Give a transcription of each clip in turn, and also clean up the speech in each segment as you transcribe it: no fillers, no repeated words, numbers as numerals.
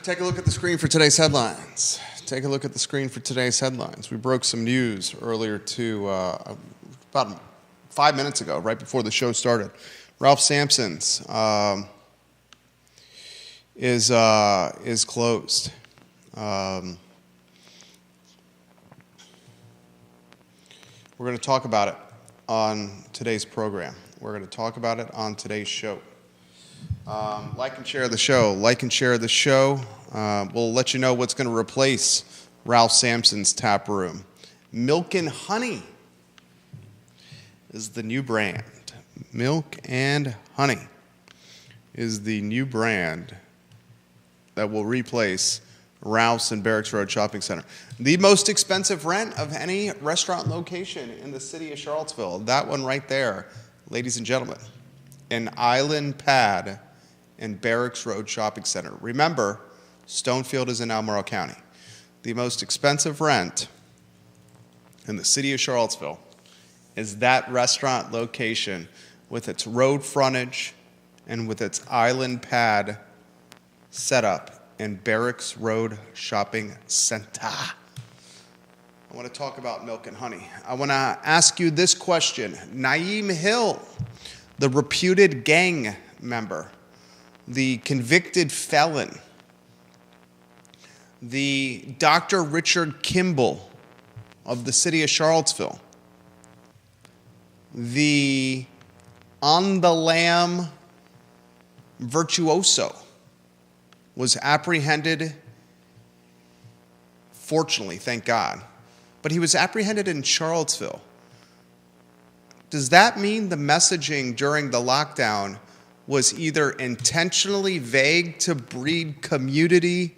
Take a look at the screen for today's headlines. Take a look at the screen for today's headlines. We broke some news earlier about 5 minutes ago, right before the show started. Ralph Sampson's is closed. We're going to talk about it on today's program. We're going to talk about it on today's show. Like and share the show. Like and share the show. We'll let you know what's going to replace Ralph Sampson's Tap Room. Milk and Honey is the new brand. Milk and Honey is the new brand that will replace Ralph's and Barracks Road Shopping Center. The most expensive rent of any restaurant location in the city of Charlottesville. That one right there, ladies and gentlemen. An island pad in Barracks Road Shopping Center. Remember, Stonefield is in Albemarle County. The most expensive rent in the city of Charlottesville is that restaurant location with its road frontage and with its island pad set up in Barracks Road Shopping Center. I want to talk about Milk and Honey. I want to ask you this question. Naeem Hill, the reputed gang member, the convicted felon, the Dr. Richard Kimball of the city of Charlottesville, the on-the-lam virtuoso, was apprehended, fortunately, thank God, but he was apprehended in Charlottesville. Does that mean the messaging during the lockdown was either intentionally vague to breed community,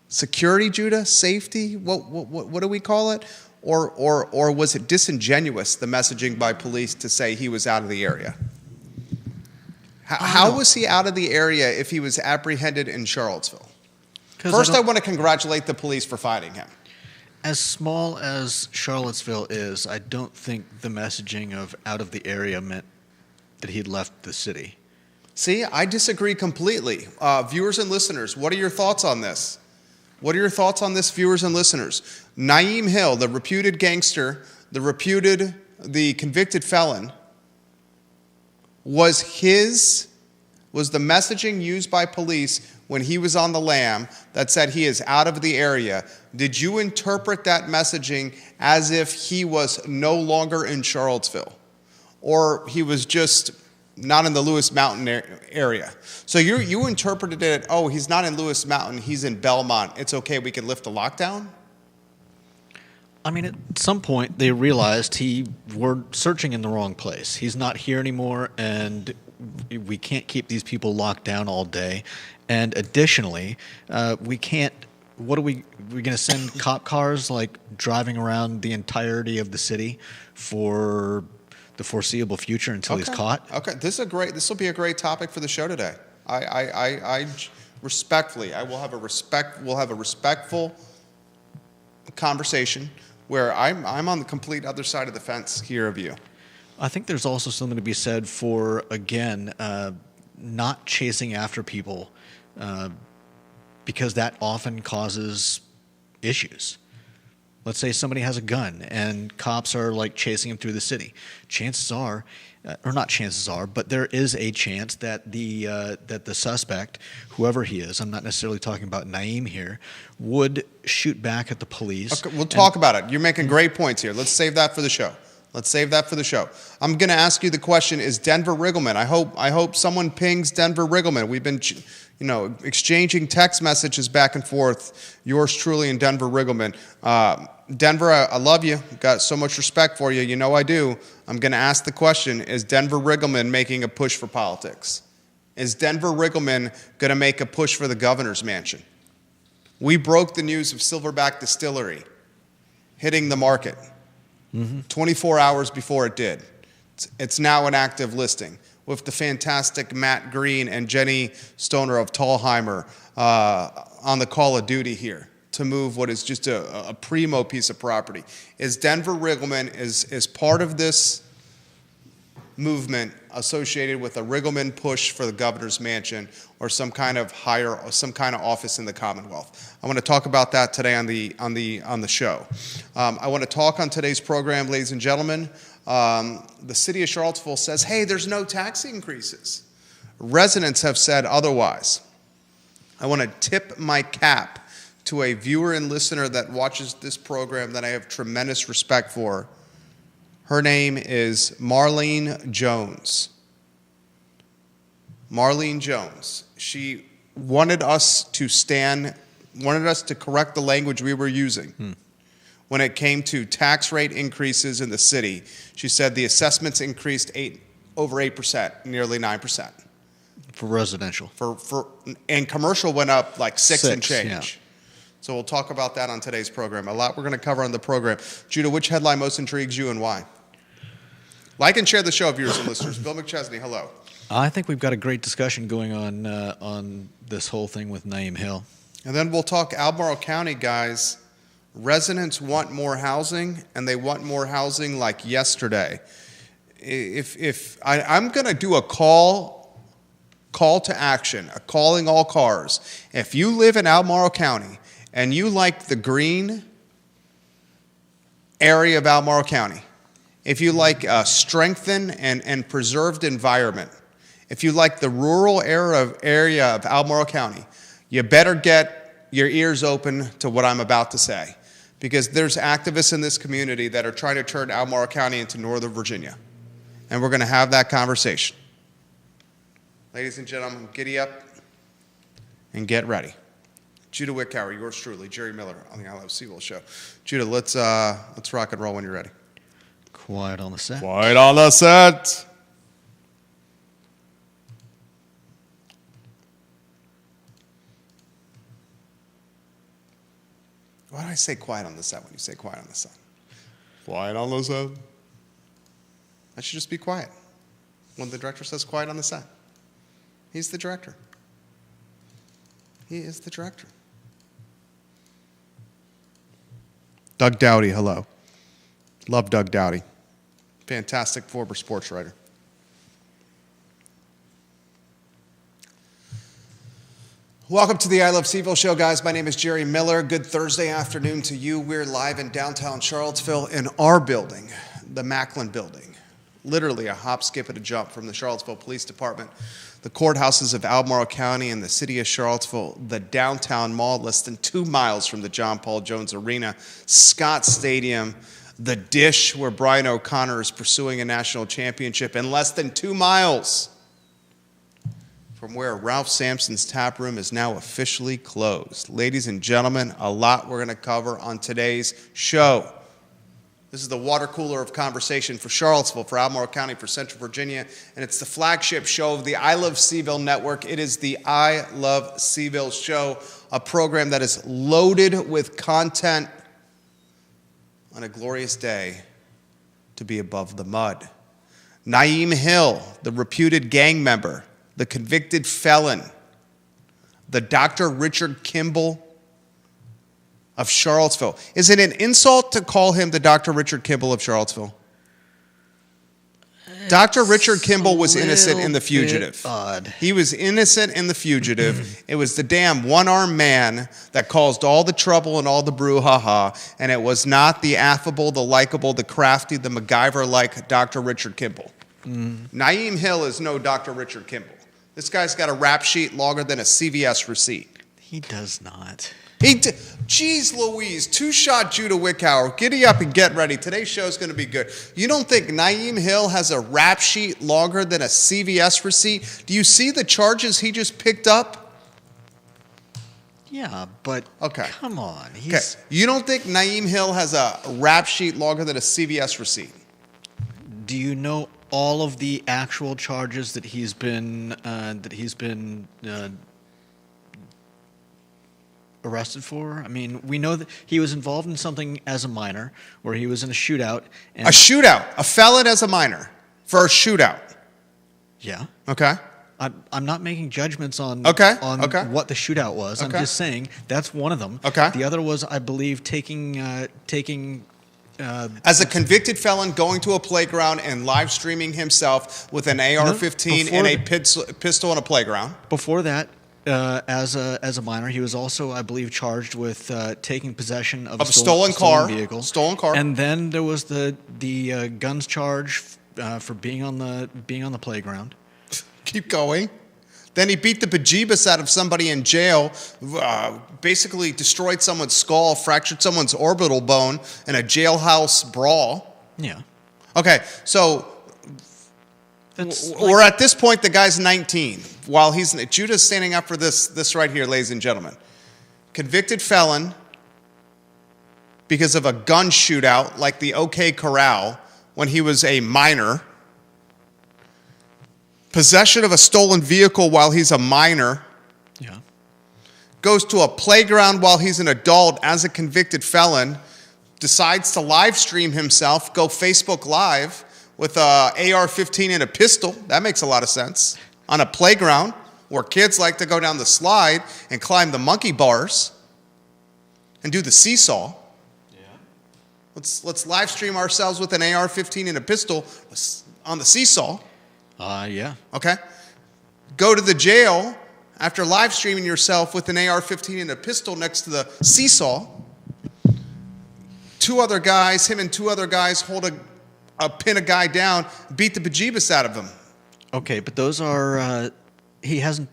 security, Judah? Safety? What do we call it? Or was it disingenuous, the messaging by police to say he was out of the area? How was he out of the area if he was apprehended in Charlottesville? First, I want to congratulate the police for finding him. As small as Charlottesville is, I don't think the messaging of out of the area meant that he'd left the city. See, I disagree completely. Viewers and listeners, what are your thoughts on this? What are your thoughts on this, viewers and listeners? Naeem Hill, the reputed gangster, the convicted felon, was the messaging used by police when he was on the lam that said he is out of the area. Did you interpret that messaging as if he was no longer in Charlottesville? Or he was just not in the Lewis Mountain area? So you interpreted it, oh, he's not in Lewis Mountain, he's in Belmont. It's okay, we can lift the lockdown? I mean, at some point, they realized we're searching in the wrong place. He's not here anymore, and we can't keep these people locked down all day. And additionally, we can't. We're going to send cop cars driving around the entirety of the city for the foreseeable future until he's caught? Okay, this will be a great topic for the show today. I respectfully, we'll have a respectful conversation where I'm on the complete other side of the fence here of you. I think there's also something to be said for, again, not chasing after people because that often causes issues. Let's say somebody has a gun and cops are chasing him through the city. Chances are, or not chances are, but there is a chance that the suspect, whoever he is, I'm not necessarily talking about Naeem here, would shoot back at the police. Okay, we'll talk about it. You're making great points here. Let's save that for the show. I'm going to ask you the question: is Denver Riggleman? I hope someone pings Denver Riggleman. We've been, exchanging text messages back and forth. Yours truly and Denver Riggleman. Denver, I love you. Got so much respect for you. You know I do. I'm going to ask the question: is Denver Riggleman making a push for politics? Is Denver Riggleman going to make a push for the governor's mansion? We broke the news of Silverback Distillery hitting the market. 24 hours before it did. It's now an active listing with the fantastic Matt Green and Jenny Stoner of Tallheimer on the call of duty here to move what is just a primo piece of property. Is Denver Riggleman is part of this movement associated with a Riggleman push for the governor's mansion or some kind of office in the Commonwealth. I want to talk about that today on the show. I want to talk on today's program, ladies and gentlemen. The city of Charlottesville says, hey, there's no tax increases. Residents have said otherwise. I want to tip my cap to a viewer and listener that watches this program that I have tremendous respect for. Her name is Marlene Jones. Marlene Jones. She wanted us to correct the language we were using when it came to tax rate increases in the city. She said the assessments increased over 8%, nearly 9%. For residential. And commercial went up like 6 and change. Yeah. So we'll talk about that on today's program. A lot we're going to cover on the program. Judah, which headline most intrigues you and why? Like and share the show, viewers and listeners. Bill McChesney, hello. I think we've got a great discussion going on this whole thing with Naeem Hill. And then we'll talk Albemarle County, guys. Residents want more housing, and they want more housing like yesterday. I'm going to do a call to action, a calling all cars. If you live in Albemarle County and you like the green area of Albemarle County, if you like a strengthened and preserved environment, if you like the rural area of Albemarle County, you better get your ears open to what I'm about to say, because there's activists in this community that are trying to turn Albemarle County into Northern Virginia, and we're going to have that conversation. Ladies and gentlemen, giddy up and get ready. Judah Wickower, yours truly, Jerry Miller on the I Love CVille show. Judah, let's rock and roll when you're ready. Quiet on the set. Quiet on the set. Why do I say quiet on the set when you say quiet on the set? Quiet on the set. I should just be quiet when the director says quiet on the set. He's the director. He is the director. Doug Dowdy, hello. Love Doug Dowdy. Fantastic former sports writer. Welcome to the I Love CVille show, guys. My name is Jerry Miller. Good Thursday afternoon to you. We're live in downtown Charlottesville in our building, the Macklin building. Literally a hop, skip, and a jump from the Charlottesville Police Department, the courthouses of Albemarle County and the city of Charlottesville, the downtown mall less than 2 miles from the John Paul Jones Arena, Scott Stadium, the Dish where Brian O'Connor is pursuing a national championship, and less than 2 miles from where Ralph Sampson's Tap Room is now officially closed. Ladies and gentlemen, a lot we're going to cover on today's show. This is the water cooler of conversation for Charlottesville, for Albemarle County, for Central Virginia, and it's the flagship show of the I Love CVille network. It is the I Love CVille show, a program that is loaded with content on a glorious day to be above the mud. Naeem Hill, the reputed gang member, the convicted felon, the Dr. Richard Kimball of Charlottesville. Is it an insult to call him the Dr. Richard Kimball of Charlottesville? Dr. Richard Kimball was innocent in The Fugitive. Odd. He was innocent in The Fugitive. It was the damn one-armed man that caused all the trouble and all the brouhaha, and it was not the affable, the likable, the crafty, the MacGyver-like Dr. Richard Kimball. Naeem Hill is no Dr. Richard Kimball. This guy's got a rap sheet longer than a CVS receipt. He does not. Jeez Louise, two-shot Judah Wickower. Giddy up and get ready. Today's show's going to be good. You don't think Naeem Hill has a rap sheet longer than a CVS receipt? Do you see the charges he just picked up? Yeah, but come on. Okay. You don't think Naeem Hill has a rap sheet longer than a CVS receipt? Do you know all of the actual charges that he's been arrested for? I mean, we know that he was involved in something as a minor, where he was in a shootout. A shootout, a felon as a minor for a shootout. Yeah. Okay. I'm not making judgments on what the shootout was. I'm just saying that's one of them. Okay. The other was, I believe, taking As a convicted felon going to a playground and live streaming himself with an AR-15 and a pistol in a playground. Before that, as a minor, he was also, I believe, charged with taking possession of a stolen vehicle. Stolen car. And then there was the guns charge for being on the playground. Keep going. Then he beat the bejeebus out of somebody in jail, basically destroyed someone's skull, fractured someone's orbital bone in a jailhouse brawl. Yeah. Okay, so we're at this point, the guy's 19. While Judah's standing up for this right here, ladies and gentlemen. Convicted felon because of a gun shootout like the OK Corral when he was a minor. Possession of a stolen vehicle while he's a minor. Yeah. Goes to a playground while he's an adult as a convicted felon. Decides to live stream himself, go Facebook Live with a AR-15 and a pistol. That makes a lot of sense. On a playground where kids like to go down the slide and climb the monkey bars and do the seesaw. Yeah. Let's live stream ourselves with an AR-15 and a pistol on the seesaw. Yeah. Okay. Go to the jail after live streaming yourself with an AR-15 and a pistol next to the seesaw. Him and two other guys hold pin a guy down, beat the bejeebus out of him. Okay, but those are he hasn't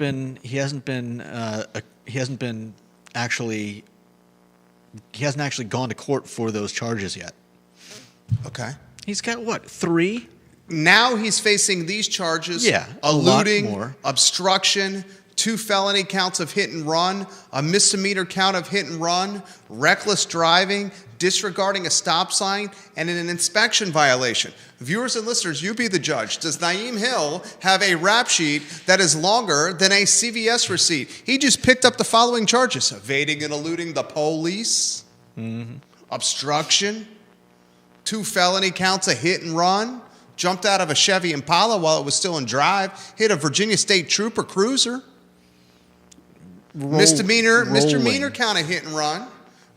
actually gone to court for those charges yet. Okay. He's got what, 3? Now he's facing these charges: eluding, obstruction, 2 felony counts of hit and run, a misdemeanor count of hit and run, reckless driving, disregarding a stop sign, and an inspection violation. Viewers and listeners, you be the judge. Does Naeem Hill have a rap sheet that is longer than a CVS receipt? He just picked up the following charges: evading and eluding the police, obstruction, 2 felony counts of hit and run, jumped out of a Chevy Impala while it was still in drive, hit a Virginia State Trooper cruiser, misdemeanor count of hit and run,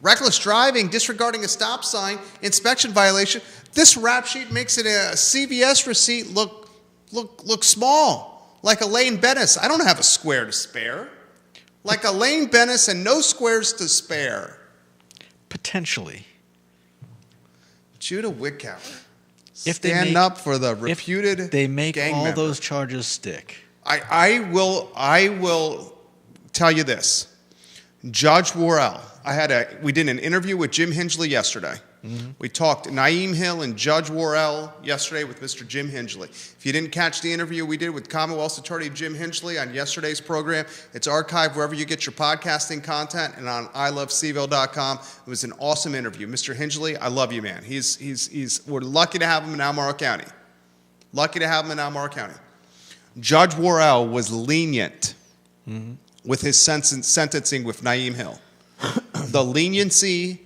reckless driving, disregarding a stop sign, inspection violation. This rap sheet makes it a CVS receipt look small, like Elaine Bennis. I don't have a square to spare. Like Elaine Bennis and no squares to spare. Potentially. Judah Wickower. If Stand up for the reputed if they make gang all member. those charges stick. I will tell you this. Judge Worrell, we did an interview with Jim Hingley yesterday. We talked Naeem Hill and Judge Worrell yesterday with Mr. Jim Hingley. If you didn't catch the interview we did with Commonwealth's Attorney Jim Hingley on yesterday's program, it's archived wherever you get your podcasting content and on ilovecville.com. It was an awesome interview. Mr. Hingley, I love you, man. We're lucky to have him in Albemarle County. Lucky to have him in Albemarle County. Judge Worrell was lenient with his sentencing with Naeem Hill. The leniency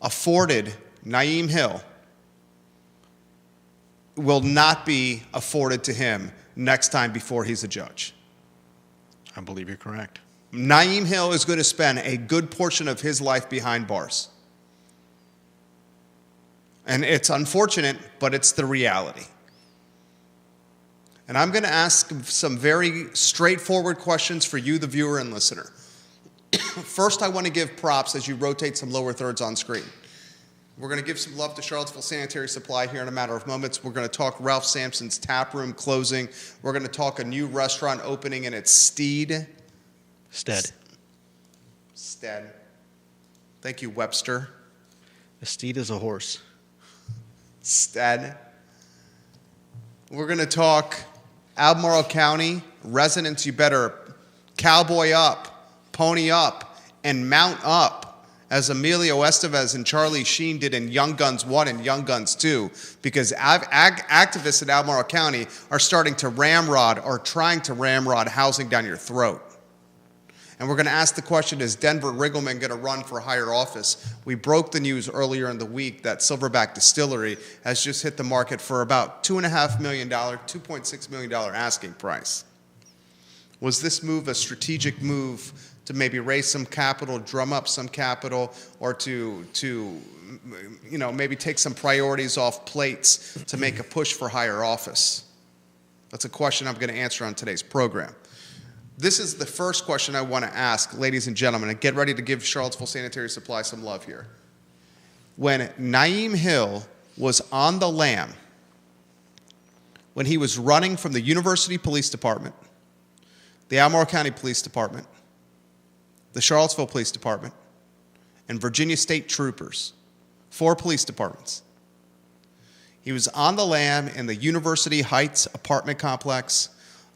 afforded Naeem Hill will not be afforded to him next time before he's a judge. I believe you're correct. Naeem Hill is going to spend a good portion of his life behind bars. And it's unfortunate, but it's the reality. And I'm going to ask some very straightforward questions for you, the viewer and listener. First, I want to give props as you rotate some lower thirds on screen. We're going to give some love to Charlottesville Sanitary Supply here in a matter of moments. We're going to talk Ralph Sampson's tap room closing. We're going to talk a new restaurant opening in its Stead. Thank you, Webster. A steed is a horse. Stead. We're going to talk Albemarle County residents. You better cowboy up, pony up, and mount up, as Emilio Estevez and Charlie Sheen did in Young Guns 1 and Young Guns 2, because activists in Albemarle County are starting to ramrod or trying to ramrod housing down your throat. And we're going to ask the question, is Denver Riggleman going to run for higher office? We broke the news earlier in the week that Silverback Distillery has just hit the market for about $2.5 million, $2.6 million asking price. Was this move a strategic move to maybe raise some capital, drum up some capital, or to maybe take some priorities off plates to make a push for higher office? That's a question I'm going to answer on today's program. This is the first question I want to ask, ladies and gentlemen, and get ready to give Charlottesville Sanitary Supply some love here. When Naeem Hill was on the lam, when he was running from the University Police Department, the Albemarle County Police Department, the Charlottesville Police Department, and Virginia State Troopers, 4 police departments. He was on the lam in the University Heights apartment complex,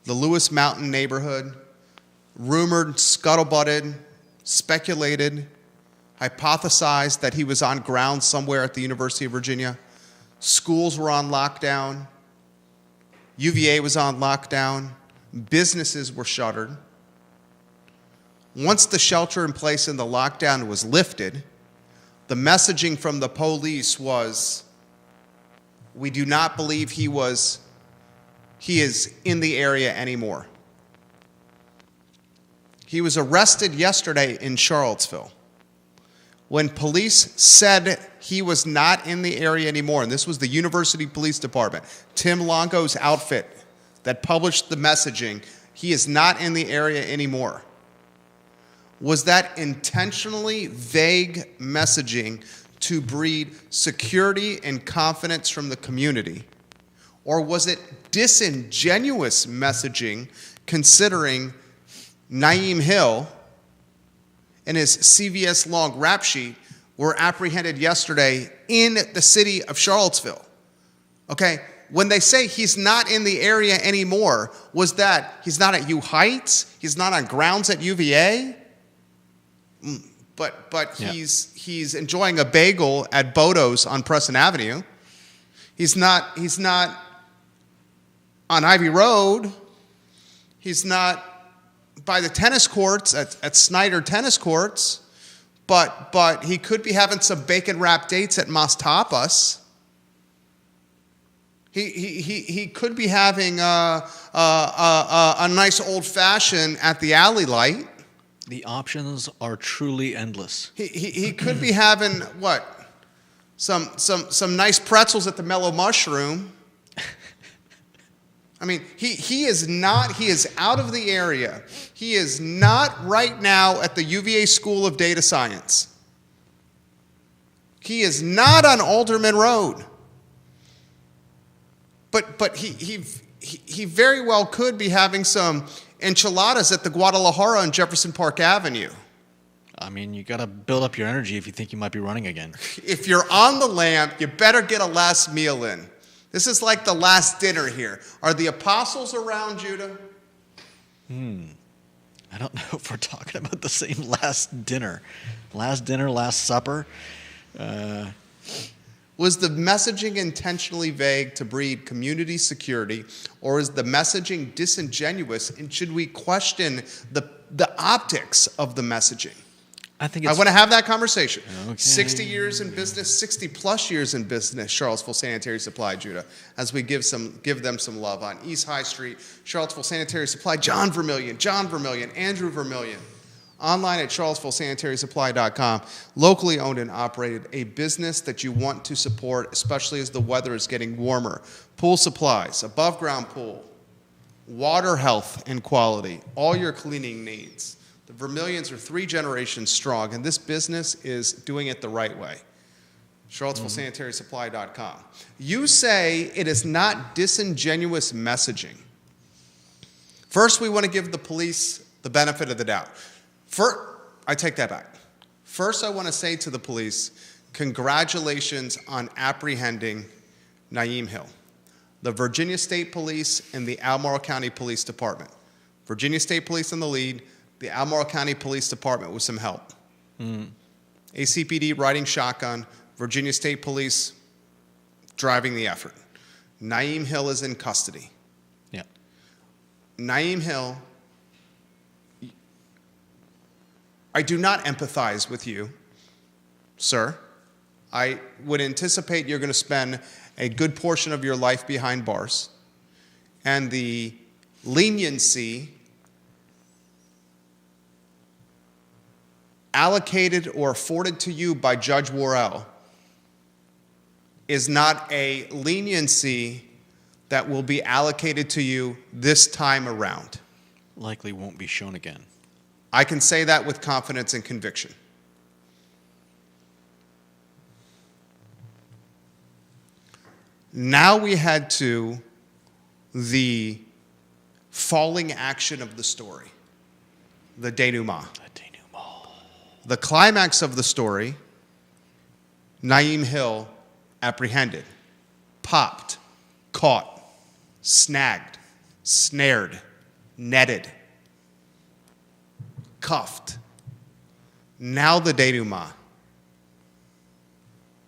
the Lewis Mountain neighborhood, rumored, scuttlebutted, speculated, hypothesized that he was on ground somewhere at the University of Virginia. Schools were on lockdown. UVA was on lockdown. Businesses were shuttered. Once the shelter in place and the lockdown was lifted, the messaging from the police was, we do not believe he is in the area anymore. He was arrested yesterday in Charlottesville. When police said he was not in the area anymore, and this was the University Police Department, Tim Longo's outfit that published the messaging, he is not in the area anymore. Was that intentionally vague messaging to breed security and confidence from the community? Or was it disingenuous messaging considering Naeem Hill and his CVS long rap sheet were apprehended yesterday in the city of Charlottesville? Okay, when they say he's not in the area anymore, was that he's not at U Heights? He's not on grounds at UVA? But Yeah. he's enjoying a bagel at Bodo's on Preston Avenue. He's not on Ivy Road. He's not by the tennis courts at Snyder Tennis Courts. But he could be having some bacon wrapped dates at Mas Tapas. He could be having a nice old fashioned at the Alley Light. The options are truly endless. He could be having what? Some nice pretzels at the Mellow Mushroom. I mean, he is out of the area. He is not right now at the UVA School of Data Science. He is not on Alderman Road. But he very well could be having some enchiladas at the Guadalajara on Jefferson Park Avenue. I mean, you got to build up your energy if you think you might be running again. If you're on the lam, you better get a last meal in. This is like the last dinner here. Are the apostles around, Judah? I don't know if we're talking about the same last dinner. Last dinner, last supper. Was the messaging intentionally vague to breed community security, or is the messaging disingenuous, and should we question the optics of the messaging? I think I it's... want to have that conversation. Okay. 60 years in business, 60 plus years in business, Charlottesville Sanitary Supply, Judah, as we give them some love on East High Street, Charlottesville Sanitary Supply, John Vermillion, Andrew Vermillion. Online at charlottesvillesanitarysupply.com. Locally owned and operated, a business that you want to support, especially as the weather is getting warmer. Pool supplies, above ground pool, water health and quality, all your cleaning needs. The Vermillions are 3 generations strong, and this business is doing it the right way. charlottesvillesanitarysupply.com. You say it is not disingenuous messaging. First, we want to give the police the benefit of the doubt. I take that back. First, I want to say to the police, congratulations on apprehending Naeem Hill. The Virginia State Police and the Albemarle County Police Department. Virginia State Police in the lead, the Albemarle County Police Department with some help. ACPD riding shotgun, Virginia State Police driving the effort. Naeem Hill is in custody. Yeah. Naeem Hill, I do not empathize with you, sir. I would anticipate you're going to spend a good portion of your life behind bars. And the leniency allocated or afforded to you by Judge Worrell is not a leniency that will be allocated to you this time around. Likely won't be shown again. I can say that with confidence and conviction. Now we head to the falling action of the story, the denouement. The climax of the story, Naeem Hill apprehended, popped, caught, snagged, snared, netted, cuffed. Now the denouement.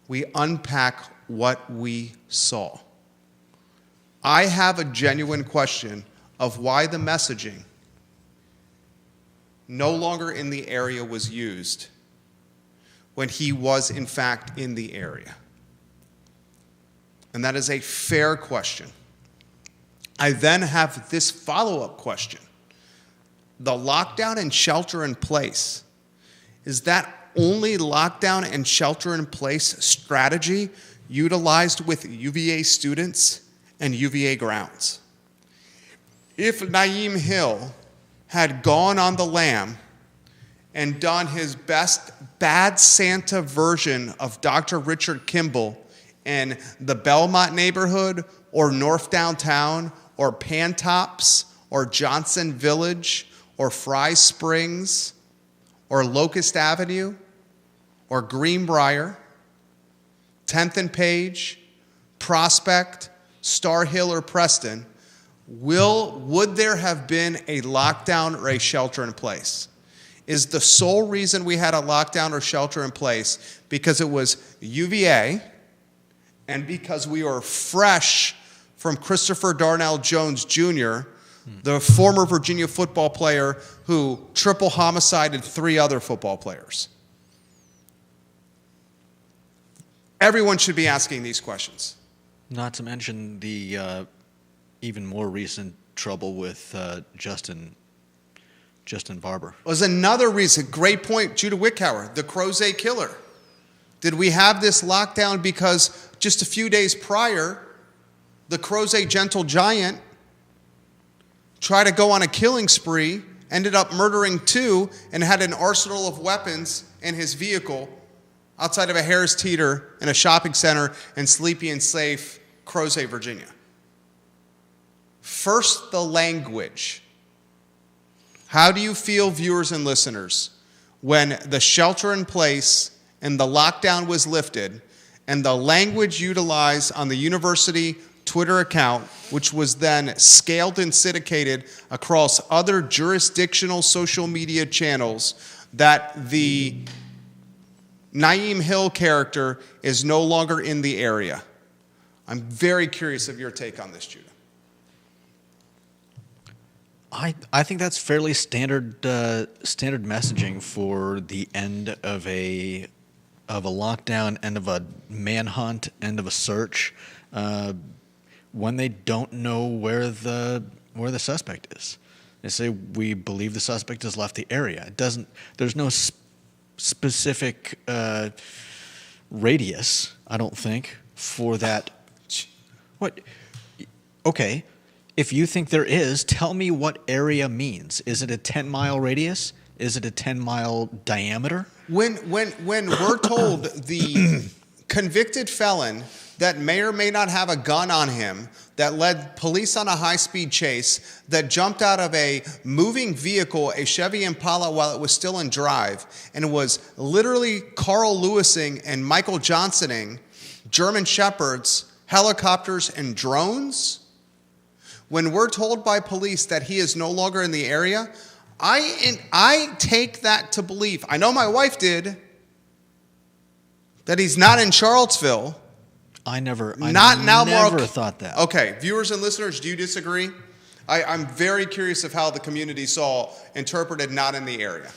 We unpack what we saw. I have a genuine question of why the messaging no longer in the area was used when he was in fact in the area. And that is a fair question. I then have this follow-up question. The lockdown and shelter in place, is that only lockdown and shelter in place strategy utilized with UVA students and UVA grounds? If Naeem Hill had gone on the lam and done his best bad Santa version of Dr. Richard Kimball in the Belmont neighborhood or North Downtown or Pantops or Johnson Village or Fry Springs or Locust Avenue or Greenbrier, 10th and Page, Prospect, Star Hill or Preston, would there have been a lockdown or a shelter in place? Is the sole reason we had a lockdown or shelter in place because it was UVA and because we were fresh from Christopher Darnell Jones Jr., the former Virginia football player who triple homicided 3 other football players? Everyone should be asking these questions. Not to mention the even more recent trouble with Justin Barber. Was another reason. Great point, Judah Wickhauer, the Crozet killer. Did we have this lockdown because just a few days prior, the Crozet gentle giant tried to go on a killing spree, ended up murdering 2, and had an arsenal of weapons in his vehicle outside of a Harris Teeter in a shopping center in Sleepy and Safe, Crozet, Virginia? First, the language. How do you feel, viewers and listeners, when the shelter in place and the lockdown was lifted and the language utilized on the university Twitter account, which was then scaled and syndicated across other jurisdictional social media channels, that the Naeem Hill character is no longer in the area? I'm very curious of your take on this, Judah. I think that's fairly standard messaging for the end of a lockdown, end of a manhunt, end of a search, when they don't know where the suspect is. They say, we believe the suspect has left the area. There's no specific radius, I don't think, for that. What? Okay. If you think there is, tell me what area means. Is it a 10-mile radius? Is it a 10-mile diameter? When we're told the convicted felon that may or may not have a gun on him, that led police on a high-speed chase, that jumped out of a moving vehicle, a Chevy Impala, while it was still in drive, and was literally Carl Lewising and Michael Johnsoning German Shepherds, helicopters, and drones? When we're told by police that he is no longer in the area, I take that to believe, I know my wife did, that he's not in Charlottesville. I never thought that. Okay, viewers and listeners, do you disagree? I'm very curious of how the community saw interpreted not in the area.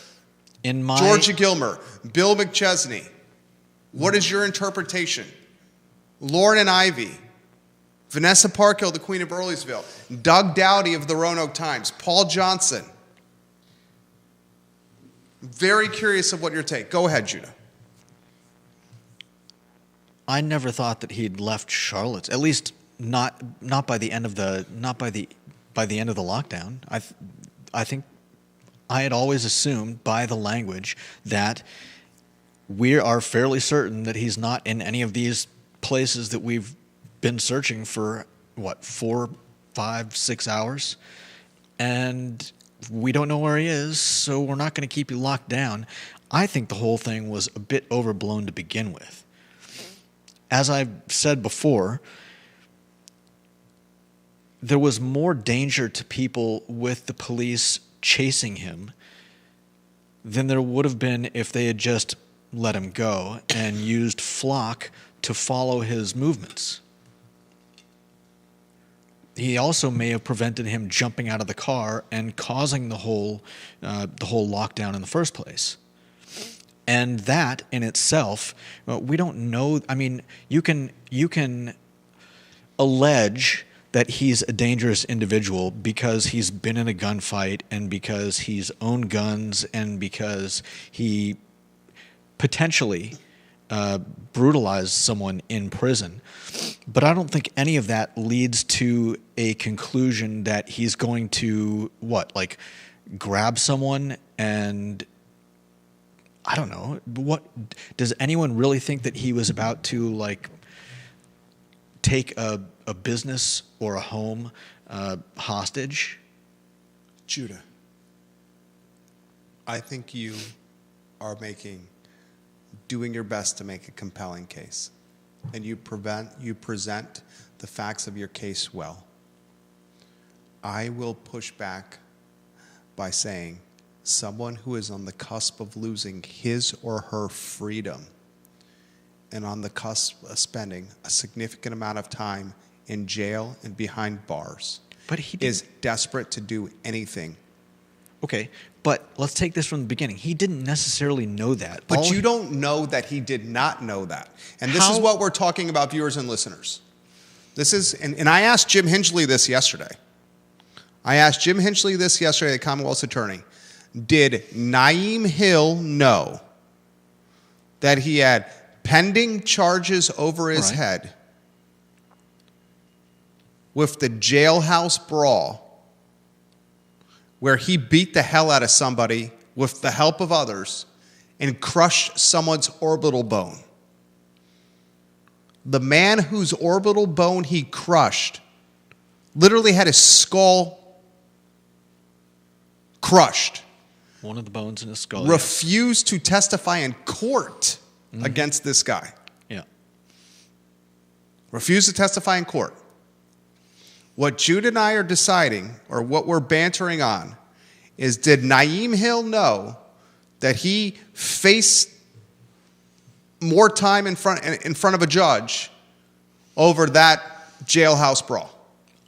Georgia Gilmer, Bill McChesney, what is your interpretation? Lauren and Ivy, Vanessa Parkhill, the Queen of Burleysville, Doug Dowdy of the Roanoke Times, Paul Johnson, Very curious of what your take. Go ahead, Judah. I never thought that he'd left Charlotte. At least not by the end of the lockdown. I think I had always assumed by the language that we are fairly certain that he's not in any of these places that we've been searching for 4, 5, 6 hours, and we don't know where he is, so we're not going to keep you locked down. I think the whole thing was a bit overblown to begin with. As I've said before, there was more danger to people with the police chasing him than there would have been if they had just let him go and used flock to follow his movements. He also may have prevented him jumping out of the car and causing the whole lockdown in the first place. And that in itself, we don't know. I mean, you can allege that he's a dangerous individual because he's been in a gunfight and because he's owned guns and because he potentially brutalized someone in prison. But I don't think any of that leads to a conclusion that he's going to, grab someone and, I don't know, does anyone really think that he was about to, take a business or a home hostage? Judah, I think you are doing your best to make a compelling case, and you present the facts of your case well. I will push back by saying someone who is on the cusp of losing his or her freedom and on the cusp of spending a significant amount of time in jail and behind bars is desperate to do anything. Okay, but let's take this from the beginning. He didn't necessarily know that. But you don't know that he did not know that. And this is what we're talking about, viewers and listeners. And I asked Jim Hinchley this yesterday. The Commonwealth's attorney. Did Naeem Hill know that he had pending charges over his head with the jailhouse brawl where he beat the hell out of somebody with the help of others and crushed someone's orbital bone? The man whose orbital bone he crushed literally had his skull crushed. One of the bones in his skull. Refused to testify in court against this guy. Yeah. Refused to testify in court. What Jude and I are deciding, or what we're bantering on, is did Naeem Hill know that he faced more time in front of a judge over that jailhouse brawl?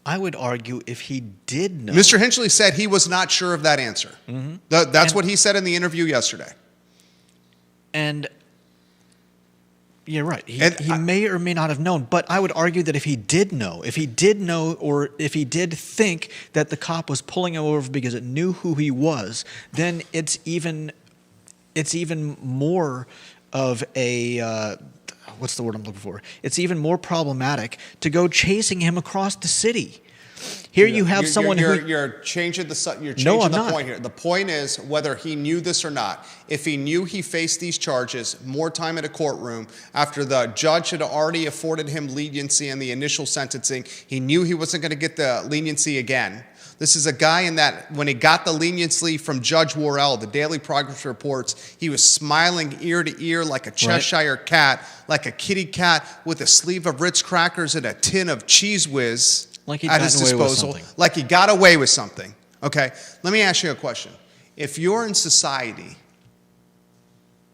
I would argue if he did know. Mr. Hinchley said he was not sure of that answer. Mm-hmm. That's what he said in the interview yesterday. And you're right. He may or may not have known, but I would argue that if he did know, or if he did think that the cop was pulling him over because it knew who he was, then it's even more of a what's the word I'm looking for? It's even more problematic to go chasing him across the city. Here you have someone you're changing the point here. The point is whether he knew this or not. If he knew he faced these charges, more time in a courtroom, after the judge had already afforded him leniency in the initial sentencing, he knew he wasn't going to get the leniency again. This is a guy in that when he got the leniency from Judge Worrell, the Daily Progress reports, he was smiling ear to ear like a Cheshire cat, like a kitty cat with a sleeve of Ritz crackers and a tin of Cheese Whiz at his disposal. Like he got away with something. Okay, let me ask you a question. If you're in society,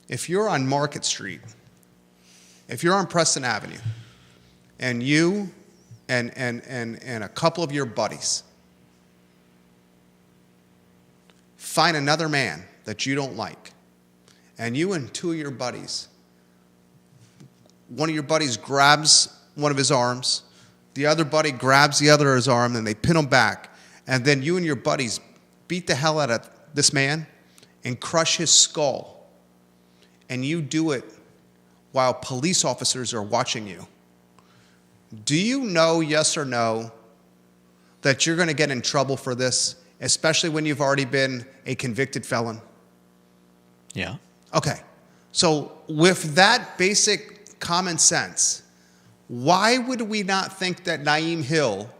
if you're on Market Street, if you're on Preston Avenue, and you and a couple of your buddies find another man that you don't like, and you and two of your buddies, one of your buddies grabs one of his arms, the other buddy grabs the other of his arm, and they pin him back, and then you and your buddies beat the hell out of this man and crush his skull, and you do it while police officers are watching you, do you know, yes or no, that you're going to get in trouble for this, especially when you've already been a convicted felon? Yeah. Okay. So with that basic common sense, why would we not think that Naeem Hill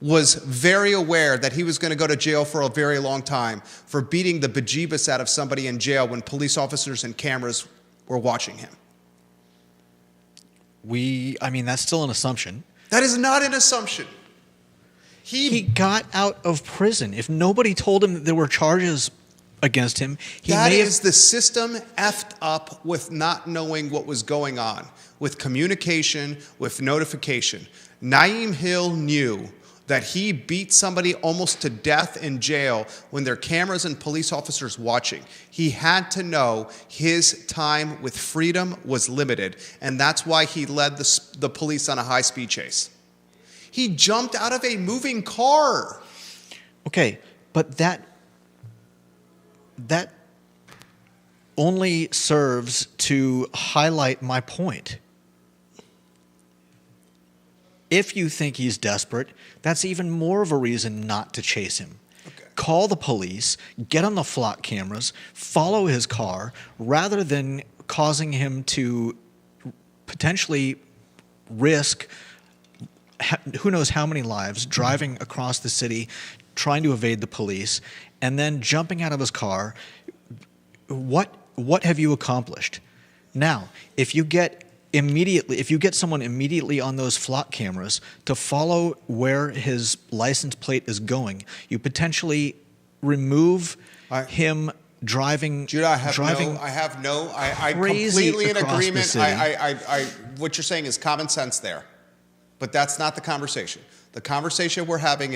was very aware that he was going to go to jail for a very long time for beating the bejeebus out of somebody in jail when police officers and cameras were watching him? That's still an assumption. That is not an assumption. He got out of prison. If nobody told him that there were charges against him, that is the system effed up with not knowing what was going on, with communication, with notification. Naeem Hill knew that he beat somebody almost to death in jail when there are cameras and police officers watching. He had to know his time with freedom was limited, and that's why he led the police on a high-speed chase. He jumped out of a moving car. Okay, but that only serves to highlight my point. If you think he's desperate, that's even more of a reason not to chase him. Okay. Call the police, get on the flock cameras, follow his car, rather than causing him to potentially risk who knows how many lives driving across the city, trying to evade the police, and then jumping out of his car. What have you accomplished? Now, if you get someone immediately on those flock cameras to follow where his license plate is going, you potentially remove him driving. Judah, I completely in agreement. What you're saying is common sense there, but that's not the conversation. The conversation we're having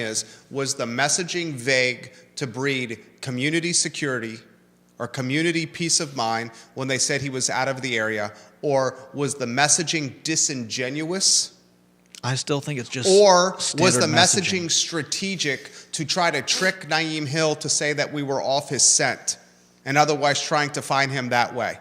was the messaging vague to breed community security or community peace of mind when they said he was out of the area, or was the messaging disingenuous? I still think it's just Or was the messaging strategic to try to trick Naeem Hill to say that we were off his scent and otherwise trying to find him that way?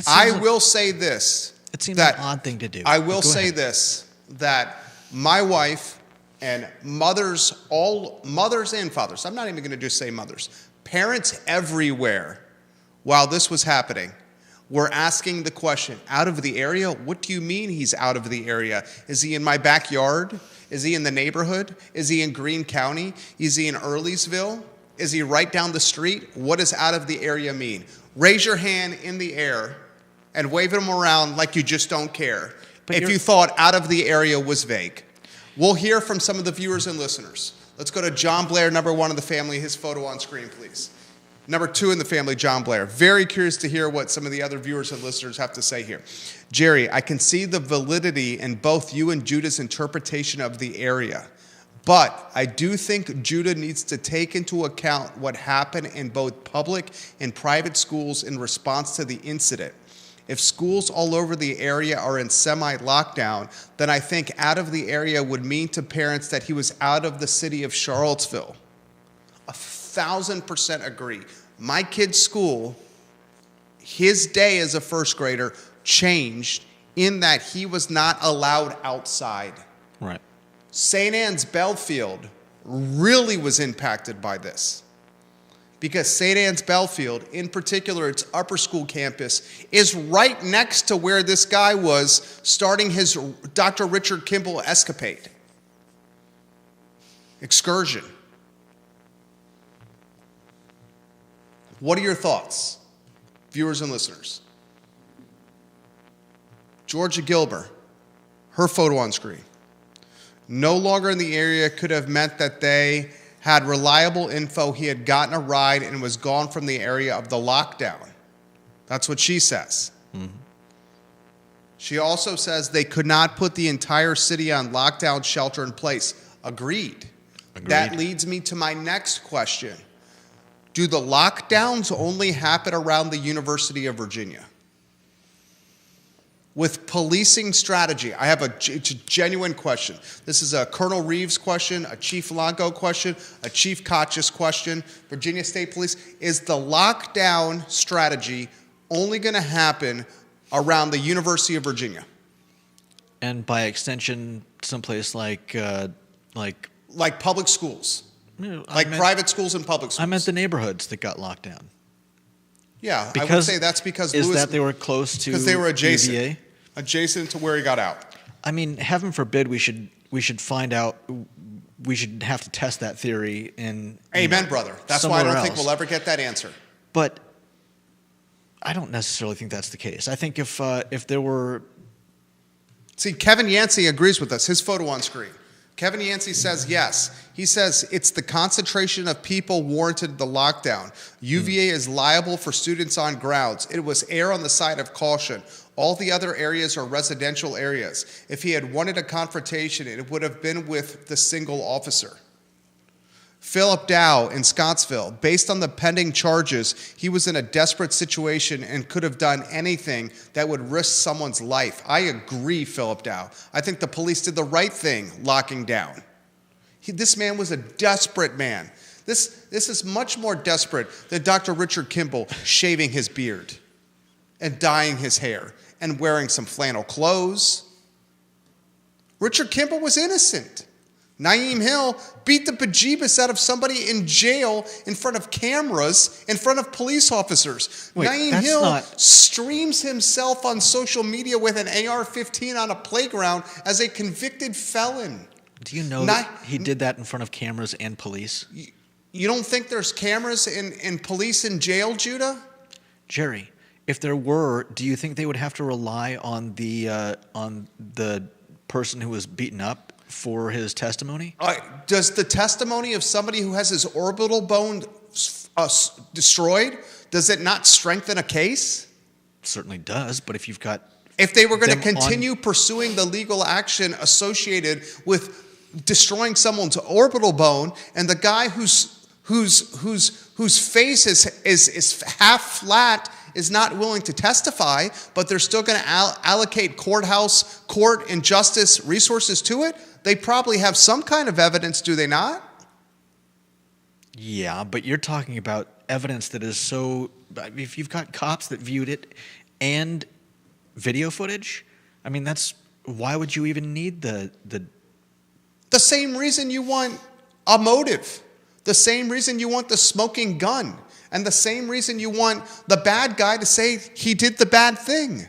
I will say this. It seems an odd thing to do. I will say this, that my wife and mothers and fathers, I'm not even going to just say mothers, parents everywhere, while this was happening, were asking the question, out of the area? What do you mean he's out of the area? Is he in my backyard? Is he in the neighborhood? Is he in Greene County? Is he in Earlysville? Is he right down the street? What does out of the area mean? Raise your hand in the air and wave them around like you just don't care. But if you thought out of the area was vague. We'll hear from some of the viewers and listeners. Let's go to John Blair, number 1 in the family. His photo on screen, please. Number 2 in the family, John Blair. Very curious to hear what some of the other viewers and listeners have to say here. Jerry, I can see the validity in both you and Judah's interpretation of the area, but I do think Judah needs to take into account what happened in both public and private schools in response to the incident. If schools all over the area are in semi-lockdown, then I think out of the area would mean to parents that he was out of the city of Charlottesville. 1,000% agree. My kid's school, his day as a first grader changed in that he was not allowed outside. Right. St. Anne's Belfield really was impacted by this, because St. Anne's Belfield, in particular its upper school campus, is right next to where this guy was starting his Dr. Richard Kimball escapade. Excursion. What are your thoughts, viewers and listeners? Georgia Gilbert, her photo on screen. No longer in the area could have meant that they had reliable info he had gotten a ride and was gone from the area of the lockdown. That's what she says. Mm-hmm. She also says they could not put the entire city on lockdown, shelter in place. Agreed. That leads me to my next question. Do the lockdowns only happen around the University of Virginia? with policing strategy. I have it's a genuine question. This is a Colonel Reeves question, a Chief Longo question, a Chief Kotchis question. Virginia State Police, is the lockdown strategy only going to happen around the University of Virginia? And by extension, someplace like public schools, I meant private schools and public schools. I meant the neighborhoods that got locked down. Yeah, I would say that's because they were close to because they were adjacent, UVA? Adjacent to where he got out. I mean, heaven forbid we should find out. We should have to test that theory in. Amen, brother. That's why I don't think we'll ever get that answer. But I don't necessarily think that's the case. I think if there were. See, Kevin Yancey agrees with us. His photo on screen. Kevin Yancey says yes. He says it's the concentration of people warranted the lockdown. UVA is liable for students on grounds. It was err on the side of caution. All the other areas are residential areas. If he had wanted a confrontation, it would have been with the single officer. Philip Dow in Scottsville, based on the pending charges, he was in a desperate situation and could have done anything that would risk someone's life. I agree, Philip Dow. I think the police did the right thing locking down. This man was a desperate man. This is much more desperate than Dr. Richard Kimball shaving his beard and dyeing his hair and wearing some flannel clothes. Richard Kimball was innocent. Naeem Hill beat the bejeebus out of somebody in jail in front of cameras, in front of police officers. Wait, Naeem Hill streams himself on social media with an AR-15 on a playground as a convicted felon. Do you know that he did that in front of cameras and police? You don't think there's cameras in police in jail, Judah? Jerry, if there were, do you think they would have to rely on the person who was beaten up for his testimony? Does the testimony of somebody who has his orbital bone destroyed, does it not strengthen a case? It certainly does, but if you've got... If they were going to continue pursuing the legal action associated with destroying someone's orbital bone, and the guy whose face is half flat is not willing to testify, but they're still going to allocate court and justice resources to it, they probably have some kind of evidence, do they not? Yeah, but you're talking about evidence that is so... If you've got cops that viewed it and video footage, I mean, that's... Why would you even need the same reason you want a motive, the same reason you want the smoking gun, and the same reason you want the bad guy to say he did the bad thing.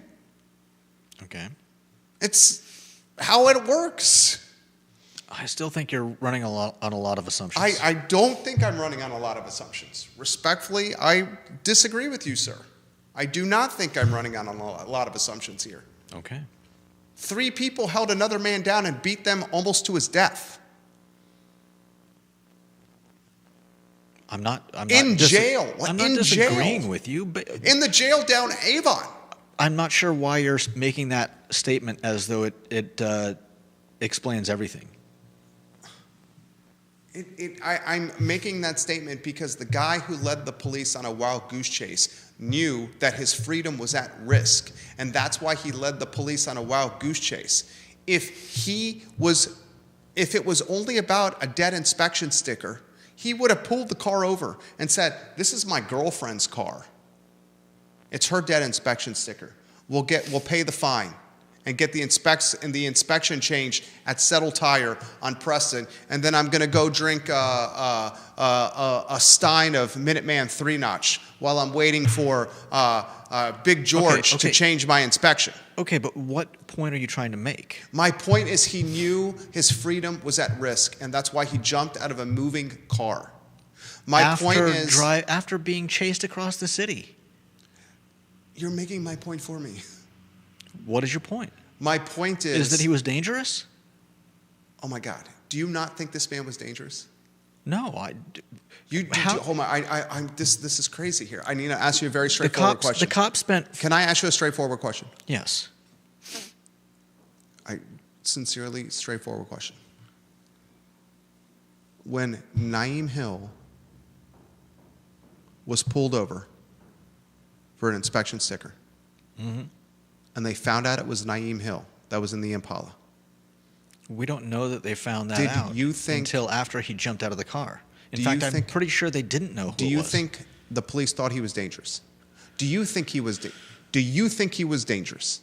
Okay. It's how it works. I still think you're running on a lot of assumptions. I don't think I'm running on a lot of assumptions. Respectfully, I disagree with you, sir. I do not think I'm running on a lot of assumptions here. Okay. 3 people held another man down and beat them almost to his death. I'm not jail. I'm not disagreeing with you, but in the jail down Avon. I'm not sure why you're making that statement as though it explains everything. I'm making that statement because the guy who led the police on a wild goose chase knew that his freedom was at risk, and that's why he led the police on a wild goose chase. If it was only about a dead inspection sticker, he would have pulled the car over and said, "This is my girlfriend's car. It's her dead inspection sticker. We'll pay the fine and get the inspection changed at Settle Tire on Preston, and then I'm going to go drink a stein of Minuteman 3-Notch while I'm waiting for Big George to change my inspection." Okay, but what point are you trying to make? My point is he knew his freedom was at risk, and that's why he jumped out of a moving car. After being chased across the city. You're making my point for me. What is your point? My point is that he was dangerous? Oh my God! Do you not think this man was dangerous? No, hold on. This is crazy here. I need to ask you a very straightforward question. The cops spent. Can I ask you a straightforward question? Yes. Sincerely, straightforward question. When Naeem Hill was pulled over for an inspection sticker, and they found out it was Naeem Hill that was in the Impala. We don't know that they found that Did out you think- until after he jumped out of the car. In Do fact, you I'm think- pretty sure they didn't know who Do it you was. think the police thought he was dangerous? Do you think he was dangerous?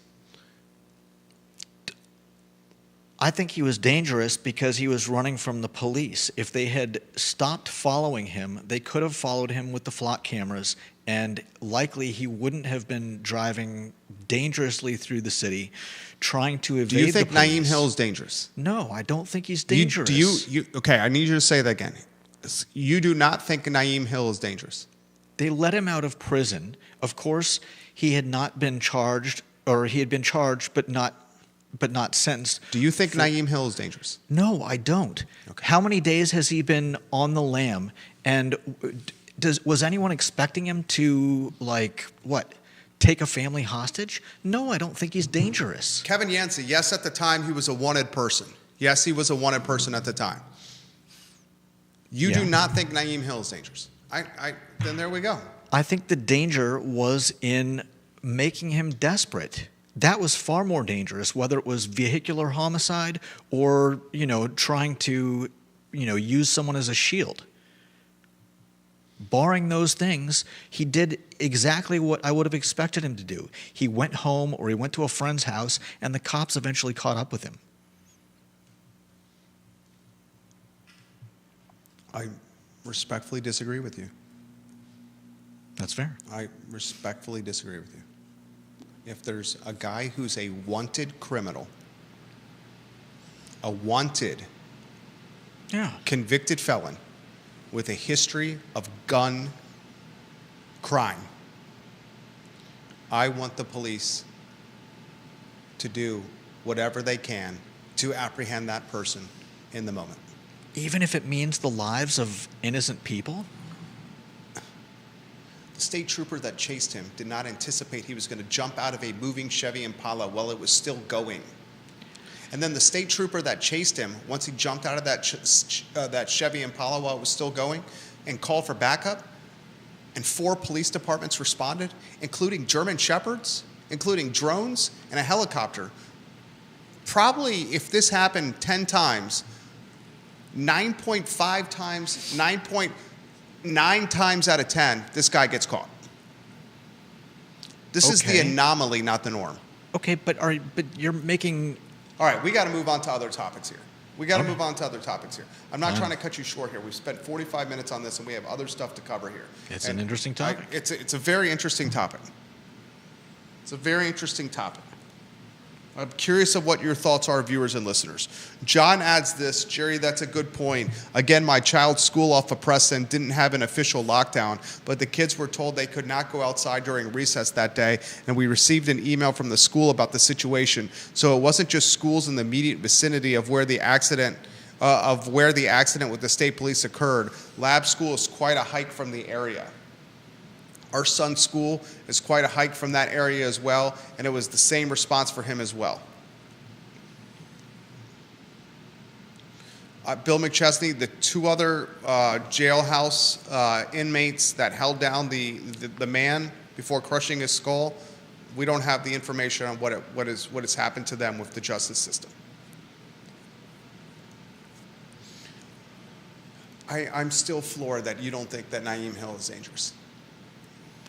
I think he was dangerous because he was running from the police. If they had stopped following him, they could have followed him with the flock cameras, and likely he wouldn't have been driving dangerously through the city, trying to evade Do you think the police. Naeem Hill is dangerous? No, I don't think he's dangerous. Okay, I need you to say that again. You do not think Naeem Hill is dangerous? They let him out of prison. Of course, he had not been charged, or he had been charged but not sentenced. Do you think Naeem Hill is dangerous? No, I don't. Okay. How many days has he been on the lam? And was anyone expecting him to, take a family hostage? No, I don't think he's dangerous. Kevin Yancey, yes, at the time he was a wanted person. Yes, he was a wanted person at the time. You Yeah. do not think Naeem Hill is dangerous. Then there we go. I think the danger was in making him desperate. That was far more dangerous, whether it was vehicular homicide or, trying to, use someone as a shield. Barring those things, he did exactly what I would have expected him to do. He went home or he went to a friend's house, and the cops eventually caught up with him. I respectfully disagree with you. That's fair. I respectfully disagree with you. If there's a guy who's a wanted criminal, a wanted Yeah. convicted felon with a history of gun crime, I want the police to do whatever they can to apprehend that person in the moment. Even if it means the lives of innocent people? The state trooper that chased him did not anticipate he was going to jump out of a moving Chevy Impala while it was still going. And then the state trooper that chased him, once he jumped out of that Chevy Impala while it was still going and called for backup, and 4 police departments responded, including German Shepherds, including drones, and a helicopter. Probably if this happened 10 times, 9.5 times, 9.9 times out of 10, this guy gets caught. This is the Okay. anomaly, not the norm. Okay, but you're making... All right, we got to move on to other topics here. Okay. I'm not Fine. trying to cut you short here. We've spent 45 minutes on this, and we have other stuff to cover here. It's And an interesting topic. It's a very interesting topic. It's a very interesting topic. I'm curious of what your thoughts are, viewers and listeners. John adds this, Jerry, that's a good point. Again, my child's school off of Preston didn't have an official lockdown, but the kids were told they could not go outside during recess that day, and we received an email from the school about the situation. So it wasn't just schools in the immediate vicinity of where the accident with the state police occurred. Lab school is quite a hike from the area. Our son's school is quite a hike from that area as well, and it was the same response for him as well. Bill McChesney, the 2 other jailhouse inmates that held down the man before crushing his skull, we don't have the information on what has happened to them with the justice system. I'm still floored that you don't think that Naeem Hill is dangerous.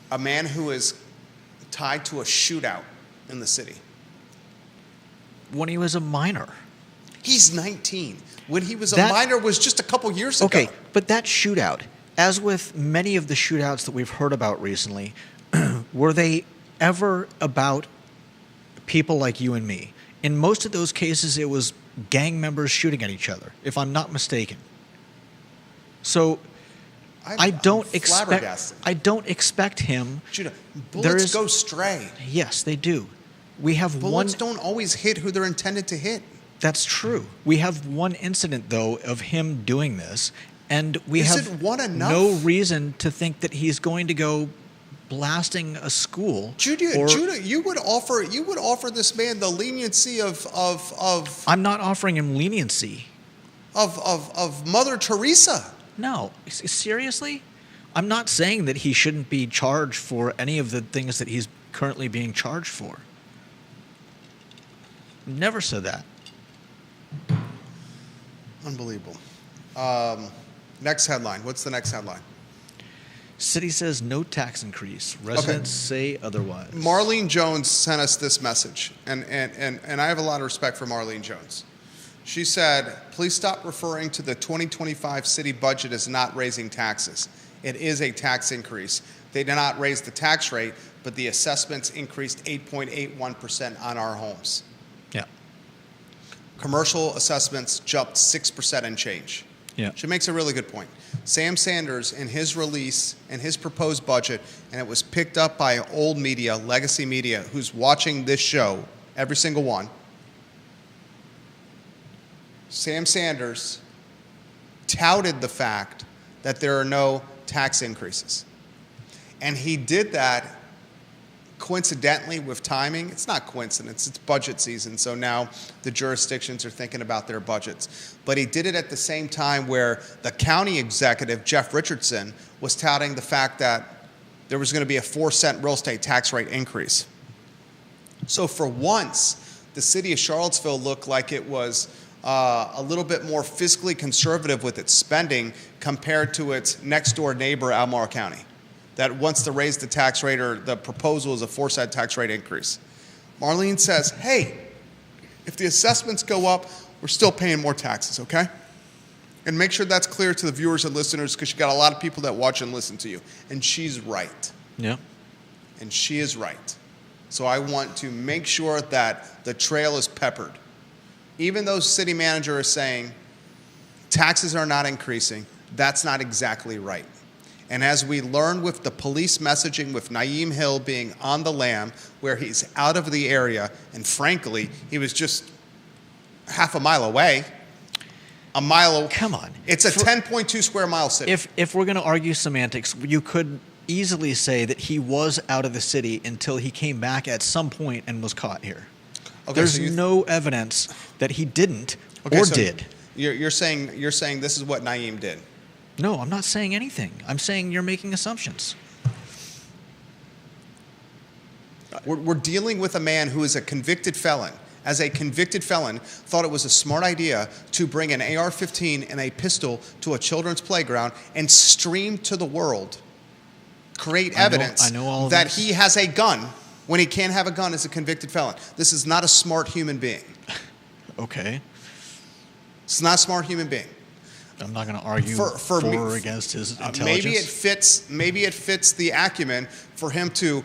A man who is tied to a shootout in the city. When he was a minor. He's 19. When he was a That- minor was just a couple years ago. Okay, but that shootout, as with many of the shootouts that we've heard about recently, were they ever about people like you and me? In most of those cases, it was gang members shooting at each other, if I'm not mistaken. So I don't expect him. Judah, There bullets is- go stray. Yes, they do. We have Bullets one. don't always hit who they're intended to hit. That's true. We have one incident though of him doing this, and we Is have it one enough? no reason to think that he's going to go blasting a school. Judah, or- you would offer this man the leniency of I'm not offering him leniency. Mother Teresa. No, seriously? I'm not saying that he shouldn't be charged for any of the things that he's currently being charged for. Never said that. Unbelievable. Next headline. What's the next headline? City says no tax increase. Residents say otherwise. Marlene Jones sent us this message, and I have a lot of respect for Marlene Jones. She said, please stop referring to the 2025 city budget as not raising taxes. It is a tax increase. They did not raise the tax rate, but the assessments increased 8.81% on our homes. Yeah. Commercial assessments jumped 6% and change. Yeah. She makes a really good point. Sam Sanders, in his release and his proposed budget, and it was picked up by old media, legacy media, who's watching this show, every single one. Sam Sanders touted the fact that there are no tax increases. And he did that coincidentally with timing. It's not coincidence, it's budget season, so now the jurisdictions are thinking about their budgets. But he did it at the same time where the county executive, Jeff Richardson, was touting the fact that there was going to be a 4-cent real estate tax rate increase. So for once, the city of Charlottesville looked like it was a little bit more fiscally conservative with its spending compared to its next-door neighbor, Albemarle County, that wants to raise the tax rate, or the proposal is a 4-cent tax rate increase. Marlene says, hey, if the assessments go up, we're still paying more taxes, okay? And make sure that's clear to the viewers and listeners, because you got a lot of people that watch and listen to you. And she's right. Yeah. And she is right. So I want to make sure that the trail is peppered. Even though city manager is saying taxes are not increasing, that's not exactly right. And as we learned with the police messaging with Naeem Hill being on the lam, where he's out of the area, and frankly, he was just half a mile away. A mile. Come on. It's a 10.2 square mile city. If we're going to argue semantics, you could easily say that he was out of the city until he came back at some point and was caught here. Okay, There's so no evidence that he didn't Okay, or so did. You're saying this is what Naeem did. No, I'm not saying anything. I'm saying you're making assumptions. We're dealing with a man who is a convicted felon. As a convicted felon, thought it was a smart idea to bring an AR-15 and a pistol to a children's playground and stream to the world, create evidence that he has a gun when he can't have a gun as a convicted felon. This is not a smart human being. Okay. It's not a smart human being. I'm not going to argue for or against his intelligence. Maybe it fits the acumen for him to,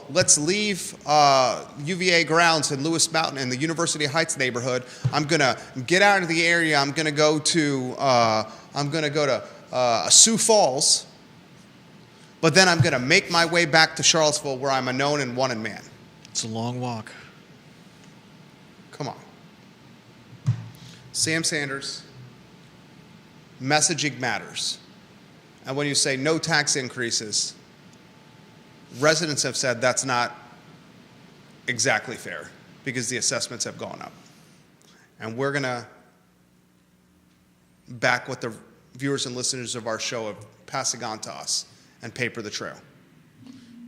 let's leave UVA grounds in Lewis Mountain in the University Heights neighborhood. I'm going to get out of the area. I'm going to go to Sioux Falls. But then I'm going to make my way back to Charlottesville, where I'm a known and wanted man. It's a long walk. Come on. Sam Sanders, messaging matters. And when you say no tax increases, residents have said that's not exactly fair because the assessments have gone up. And we're going to back what the viewers and listeners of our show are passing on to us and paper the trail.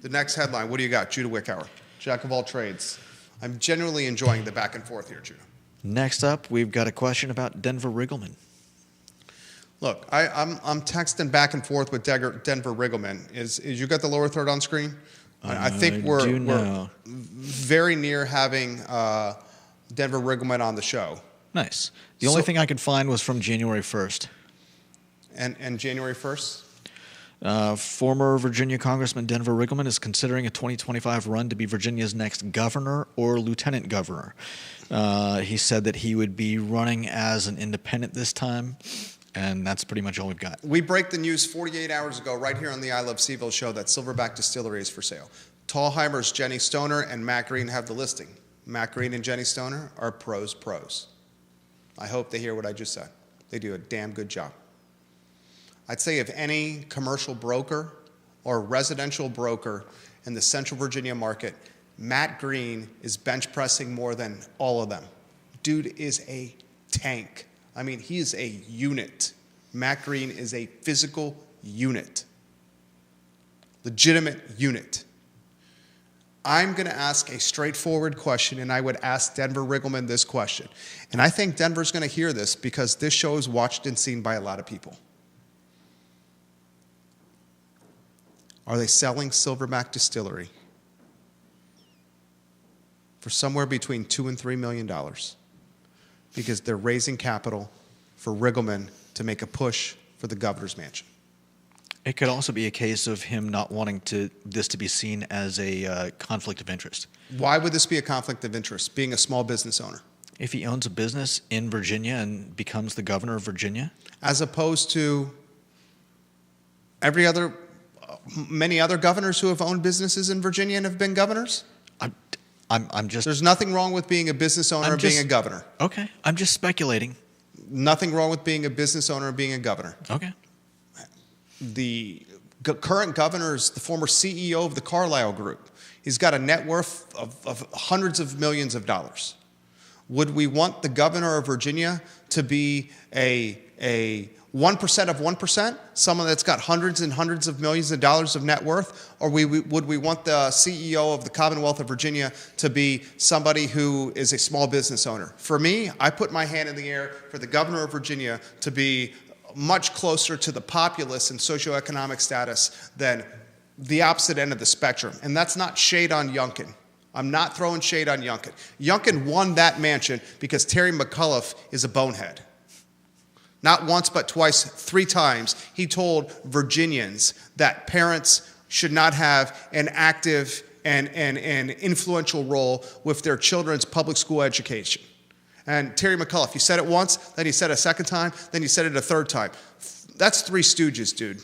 The next headline, what do you got? Judah Wickhauer, jack of all trades. I'm genuinely enjoying the back and forth here, Judah. Next up, we've got a question about Denver Riggleman. Look, I'm texting back and forth with Denver Riggleman. Is you got the lower third on screen? I think we're very near having Denver Riggleman on the show. Nice. The only thing I could find was from January 1st. And January 1st? Former Virginia Congressman Denver Riggleman is considering a 2025 run to be Virginia's next governor or lieutenant governor. He said that he would be running as an independent this time, and that's pretty much all we've got. We break the news 48 hours ago right here on the I Love CVille show that Silverback Distillery is for sale. Tallheimer's Jenny Stoner and Matt Green have the listing. Matt Green and Jenny Stoner are pros. I hope they hear what I just said. They do a damn good job. I'd say if any commercial broker or residential broker in the Central Virginia market, Matt Green is bench pressing more than all of them. Dude is a tank. I mean, he is a unit. Matt Green is a physical unit. Legitimate unit. I'm going to ask a straightforward question, and I would ask Denver Riggleman this question. And I think Denver's going to hear this because this show is watched and seen by a lot of people. Are they selling Silverback Distillery for somewhere between $2 and $3 million because they're raising capital for Riggleman to make a push for the governor's mansion? It could also be a case of him not wanting this to be seen as a conflict of interest. Why would this be a conflict of interest, being a small business owner? If he owns a business in Virginia and becomes the governor of Virginia? As opposed to many other governors who have owned businesses in Virginia and have been governors? I'm just... There's nothing wrong with being a business owner and being a governor. Okay, I'm just speculating. Nothing wrong with being a business owner and being a governor. Okay. The current governor is the former CEO of the Carlyle Group. He's got a net worth of hundreds of millions of dollars. Would we want the governor of Virginia to be a 1% of 1%, someone that's got hundreds and hundreds of millions of dollars of net worth? Or would we want the CEO of the Commonwealth of Virginia to be somebody who is a small business owner? For me, I put my hand in the air for the governor of Virginia to be much closer to the populace and socioeconomic status than the opposite end of the spectrum. And that's not shade on Youngkin. I'm not throwing shade on Youngkin. Youngkin won that mansion because Terry McAuliffe is a bonehead. Not once, but twice, 3 times, he told Virginians that parents should not have an active and influential role with their children's public school education. And Terry McAuliffe, you said it once, then you said it a second time, then you said it a third time. That's Three Stooges, dude.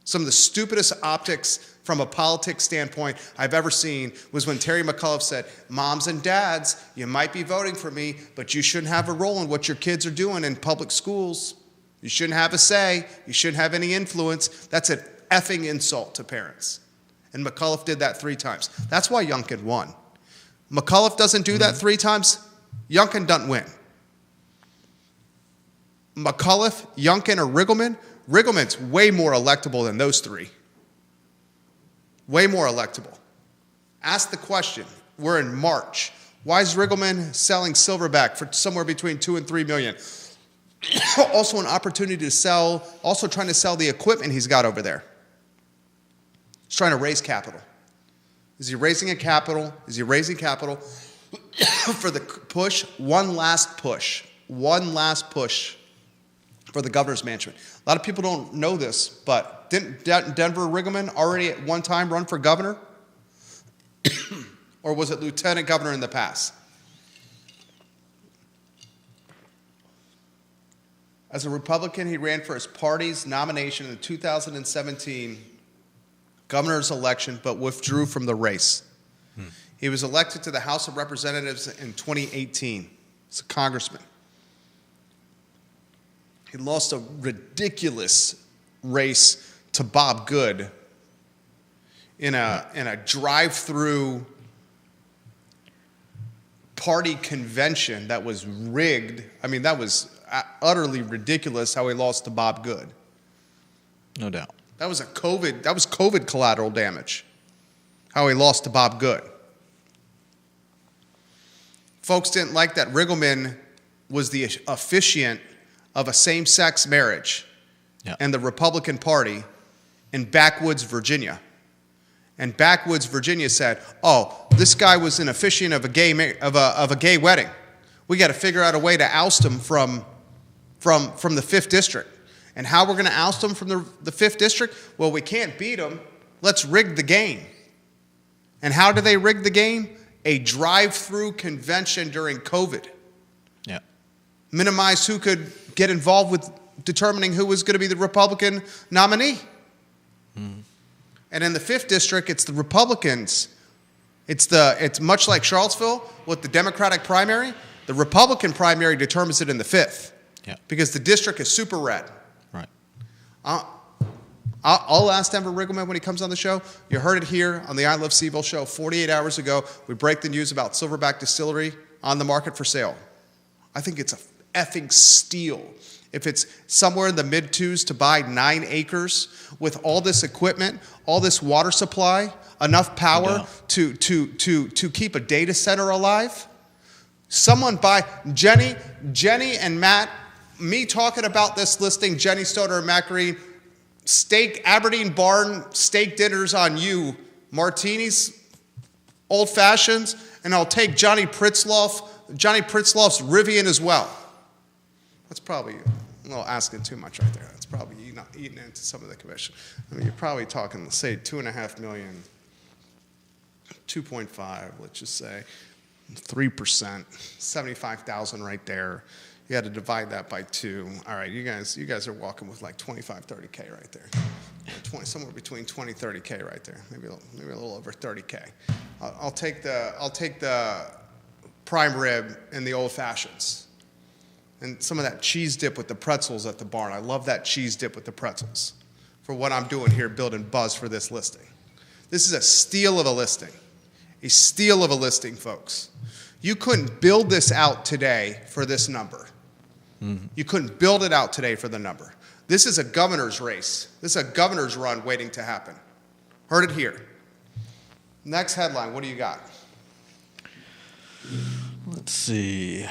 Some of the stupidest optics from a politics standpoint I've ever seen was when Terry McAuliffe said, moms and dads, you might be voting for me, but you shouldn't have a role in what your kids are doing in public schools. You shouldn't have a say. You shouldn't have any influence. That's an effing insult to parents. And McAuliffe did that 3 times. That's why Youngkin won. McAuliffe doesn't do that 3 times, Youngkin doesn't win. McAuliffe, Youngkin, or Riggleman? Riggleman's way more electable than those 3. Way more electable. Ask the question. We're in March. Why is Riggleman selling Silverback for somewhere between $2 and $3 million? Also an opportunity to sell, also trying to sell the equipment he's got over there. He's trying to raise capital. Is he raising a capital? Is he raising capital for the push? One last push for the governor's mansion. A lot of people don't know this, but didn't Denver Riggleman already at one time run for governor? Or was it lieutenant governor in the past? As a Republican, he ran for his party's nomination in the 2017 governor's election, but withdrew from the race. He was elected to the House of Representatives in 2018. He's a congressman. He lost a ridiculous race to Bob Good in a drive-through party convention that was rigged. I mean, that was utterly ridiculous how he lost to Bob Good. No doubt. That was COVID collateral damage, how he lost to Bob Good. Folks didn't like that Riggleman was the officiant of a same-sex marriage and the Republican Party in Backwoods, Virginia. And Backwoods, Virginia said, oh, this guy was an officiant of a gay wedding. We got to figure out a way to oust him from the 5th District. And how we're going to oust him from the 5th District? Well, we can't beat him. Let's rig the game. And how do they rig the game? A drive-through convention during COVID. Yeah. Minimize who could get involved with determining who was going to be the Republican nominee. And in the 5th District, it's the Republicans. It's much like Charlottesville with the Democratic primary. The Republican primary determines it in the 5th. Yeah. Because the district is super red. Right. I'll ask Denver Riggleman when he comes on the show. You heard it here on the I Love CVille show 48 hours ago. We break the news about Silverback Distillery on the market for sale. I think it's a effing steal if it's somewhere in the mid-twos to buy 9 acres with all this equipment, all this water supply, enough power to keep a data center alive? Someone buy, Jenny and Matt, me talking about this listing, Jenny Stoner and Matt Green, steak, Aberdeen Barn, steak dinners on you, martinis, old fashions, and I'll take Johnny Pritzloff's Rivian as well. That's probably a little asking too much right there. That's probably eating into some of the commission. I mean, you're probably talking, say, 2.5 million, 2.5, let's just say, 3%, 75,000 right there. You had to divide that by 2. All right, you guys are walking with like 25, 30K right there. Somewhere between 20, 30K right there. Maybe a little over 30K. I'll take the prime rib and the old fashions. And some of that cheese dip with the pretzels at the barn. I love that cheese dip with the pretzels for what I'm doing here, building buzz for this listing. This is a steal of a listing. A steal of a listing, folks. You couldn't build this out today for this number. Mm-hmm. You couldn't build it out today for the number. This is a governor's race. This is a governor's run waiting to happen. Heard it here. Next headline, what do you got? Let's see.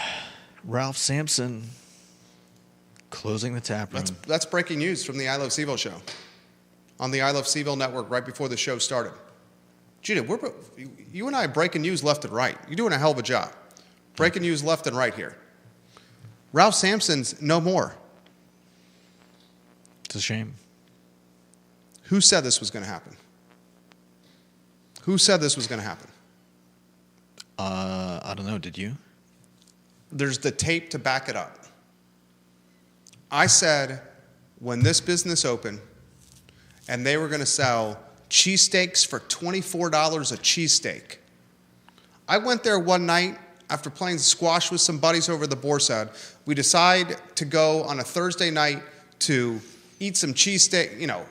Ralph Sampson closing the tap room. That's breaking news from the I Love CVille show on the I Love CVille network right before the show started. Gina, you and I are breaking news left and right. You're doing a hell of a job. Breaking news left and right here. Ralph Sampson's no more. It's a shame. Who said this was going to happen? Who said this was going to happen? I don't know. Did you? There's the tape to back it up. I said when this business opened and they were going to sell cheesesteaks for $24 a cheesesteak. I went there one night after playing squash with some buddies over the Borsad. We decide to go on a Thursday night to eat some cheesesteak,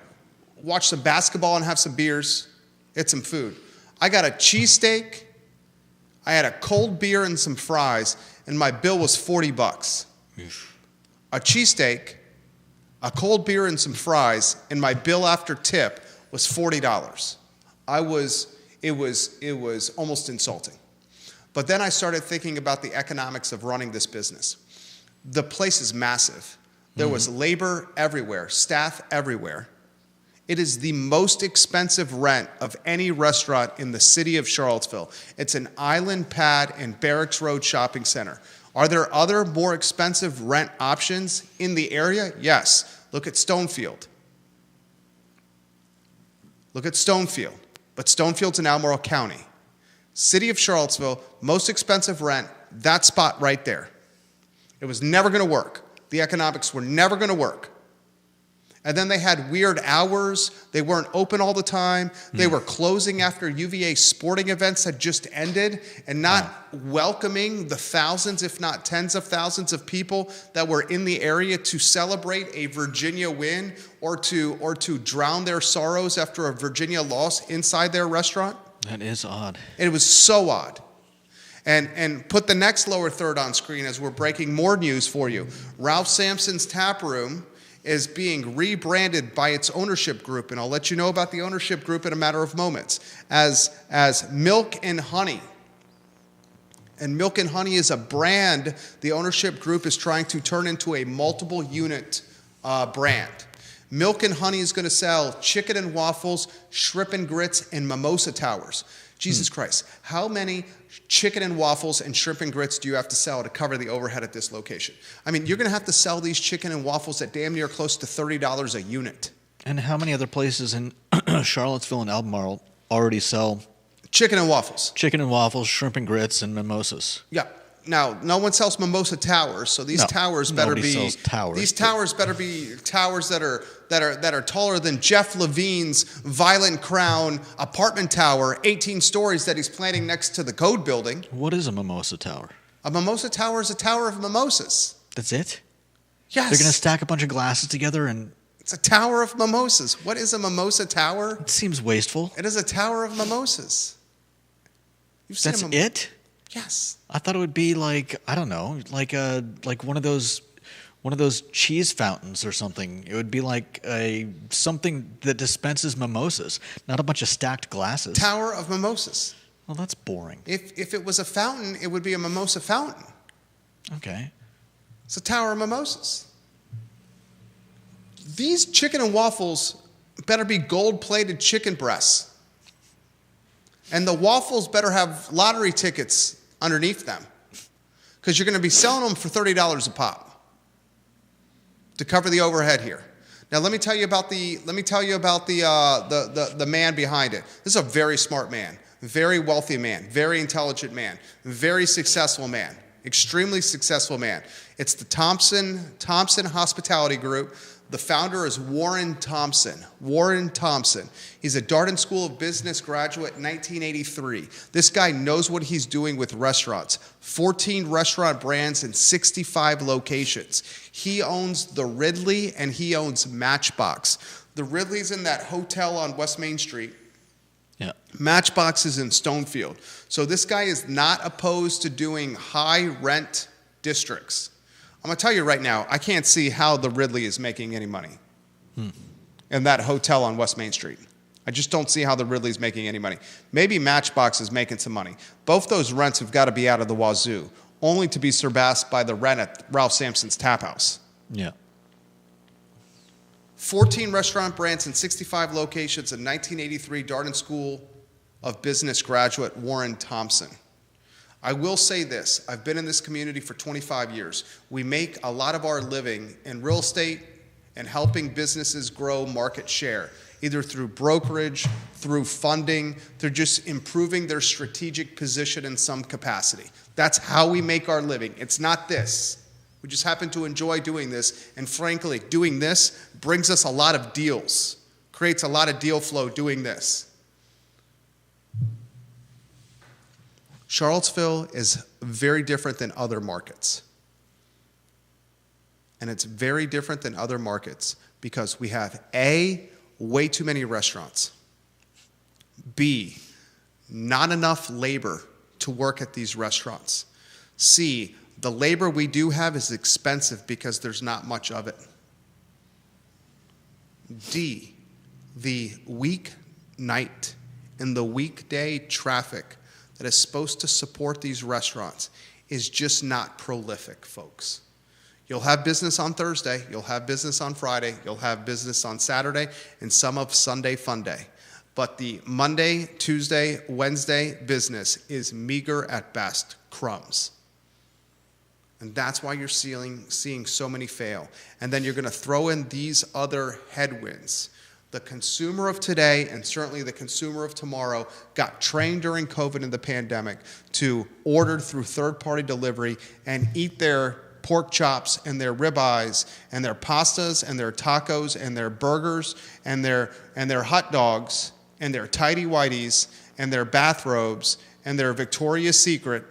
watch some basketball and have some beers, get some food. I got a cheesesteak, I had a cold beer and some fries, and my bill was $40. A cheesesteak, a cold beer and some fries, and my bill after tip was $40. It was almost insulting. But then I started thinking about the economics of running this business. The place is massive. There was labor everywhere, staff everywhere. It is the most expensive rent of any restaurant in the city of Charlottesville. It's an island pad and Barracks Road shopping center. Are there other more expensive rent options in the area? Yes. Look at Stonefield. Look at Stonefield. But Stonefield's in Albemarle County. City of Charlottesville, most expensive rent, that spot right there. It was never going to work. The economics were never going to work. And then they had weird hours. They weren't open all the time. They were closing after UVA sporting events had just ended and not welcoming the thousands, if not tens of thousands of people that were in the area to celebrate a Virginia win or to drown their sorrows after a Virginia loss inside their restaurant. That is odd. It was so odd. And put the next lower third on screen as we're breaking more news for you. Ralph Sampson's Tap Room is being rebranded by its ownership group, and I'll let you know about the ownership group in a matter of moments, as Milk and Honey. And Milk and Honey is a brand the ownership group is trying to turn into a multiple unit brand. Milk and Honey is going to sell chicken and waffles, shrimp and grits, and mimosa towers. Jesus Christ, how many chicken and waffles and shrimp and grits do you have to sell to cover the overhead at this location? I mean, you're going to have to sell these chicken and waffles at damn near close to $30 a unit. And how many other places in Charlottesville and Albemarle already sell chicken and waffles? Chicken and waffles, shrimp and grits, and mimosas. Yeah. Now, no one sells mimosa towers, so these towers better be sells towers, these towers better be towers that are taller than Jeff Levine's Violent Crown apartment tower, 18 stories that he's planning next to the Code building. What is a mimosa tower? A mimosa tower is a tower of mimosas. That's it? Yes. They're going to stack a bunch of glasses together and... It's a tower of mimosas. What is a mimosa tower? It seems wasteful. It is a tower of mimosas. You've seen That's it? Yes. I thought it would be like, I don't know, like one of those one of those cheese fountains or something. It would be like something that dispenses mimosas, not a bunch of stacked glasses. Tower of Mimosas. Well, that's boring. If it was a fountain, it would be a mimosa fountain. Okay. It's a Tower of Mimosas. These chicken and waffles better be gold-plated chicken breasts. And the waffles better have lottery tickets underneath them, because you're going to be selling them for $30 a pop to cover the overhead here. Now let me tell you about the man behind it. This is a very smart man, very wealthy man, very intelligent man, very successful man, extremely successful man. It's the Thompson Hospitality Group. The founder is Warren Thompson. Warren Thompson. He's a Darden School of Business graduate, 1983. This guy knows what he's doing with restaurants. 14 restaurant brands in 65 locations. He owns the Ridley and he owns Matchbox. The Ridley's in that hotel on West Main Street. Yeah. Matchbox is in Stonefield. So this guy is not opposed to doing high rent districts. I'm going to tell you right now, I can't see how the Ridley is making any money in that hotel on West Main Street. I just don't see how the Ridley is making any money. Maybe Matchbox is making some money. Both those rents have got to be out of the wazoo, only to be surpassed by the rent at Ralph Sampson's Tap House. Yeah. 14 restaurant brands in 65 locations, in 1983 Darden School of Business graduate Warren Thompson. I will say this, I've been in this community for 25 years. We make a lot of our living in real estate and helping businesses grow market share, either through brokerage, through funding, through just improving their strategic position in some capacity. That's how we make our living. It's not this. We just happen to enjoy doing this, and frankly, doing this brings us a lot of deals, creates a lot of deal flow doing this. Charlottesville is very different than other markets. And it's very different than other markets because we have A, way too many restaurants. B, not enough labor to work at these restaurants. C, the labor we do have is expensive because there's not much of it. D, the weeknight and the weekday traffic that is supposed to support these restaurants is just not prolific, folks. You'll have business on Thursday, you'll have business on Friday, you'll have business on Saturday, and some of Sunday fun day. But the Monday, Tuesday, Wednesday business is meager at best, crumbs. And that's why you're seeing so many fail. And then you're going to throw in these other headwinds. The consumer of today, and certainly the consumer of tomorrow, got trained during COVID and the pandemic to order through third-party delivery and eat their pork chops and their ribeyes and their pastas and their tacos and their burgers and their hot dogs and their tighty-whities and their bathrobes and their Victoria's Secret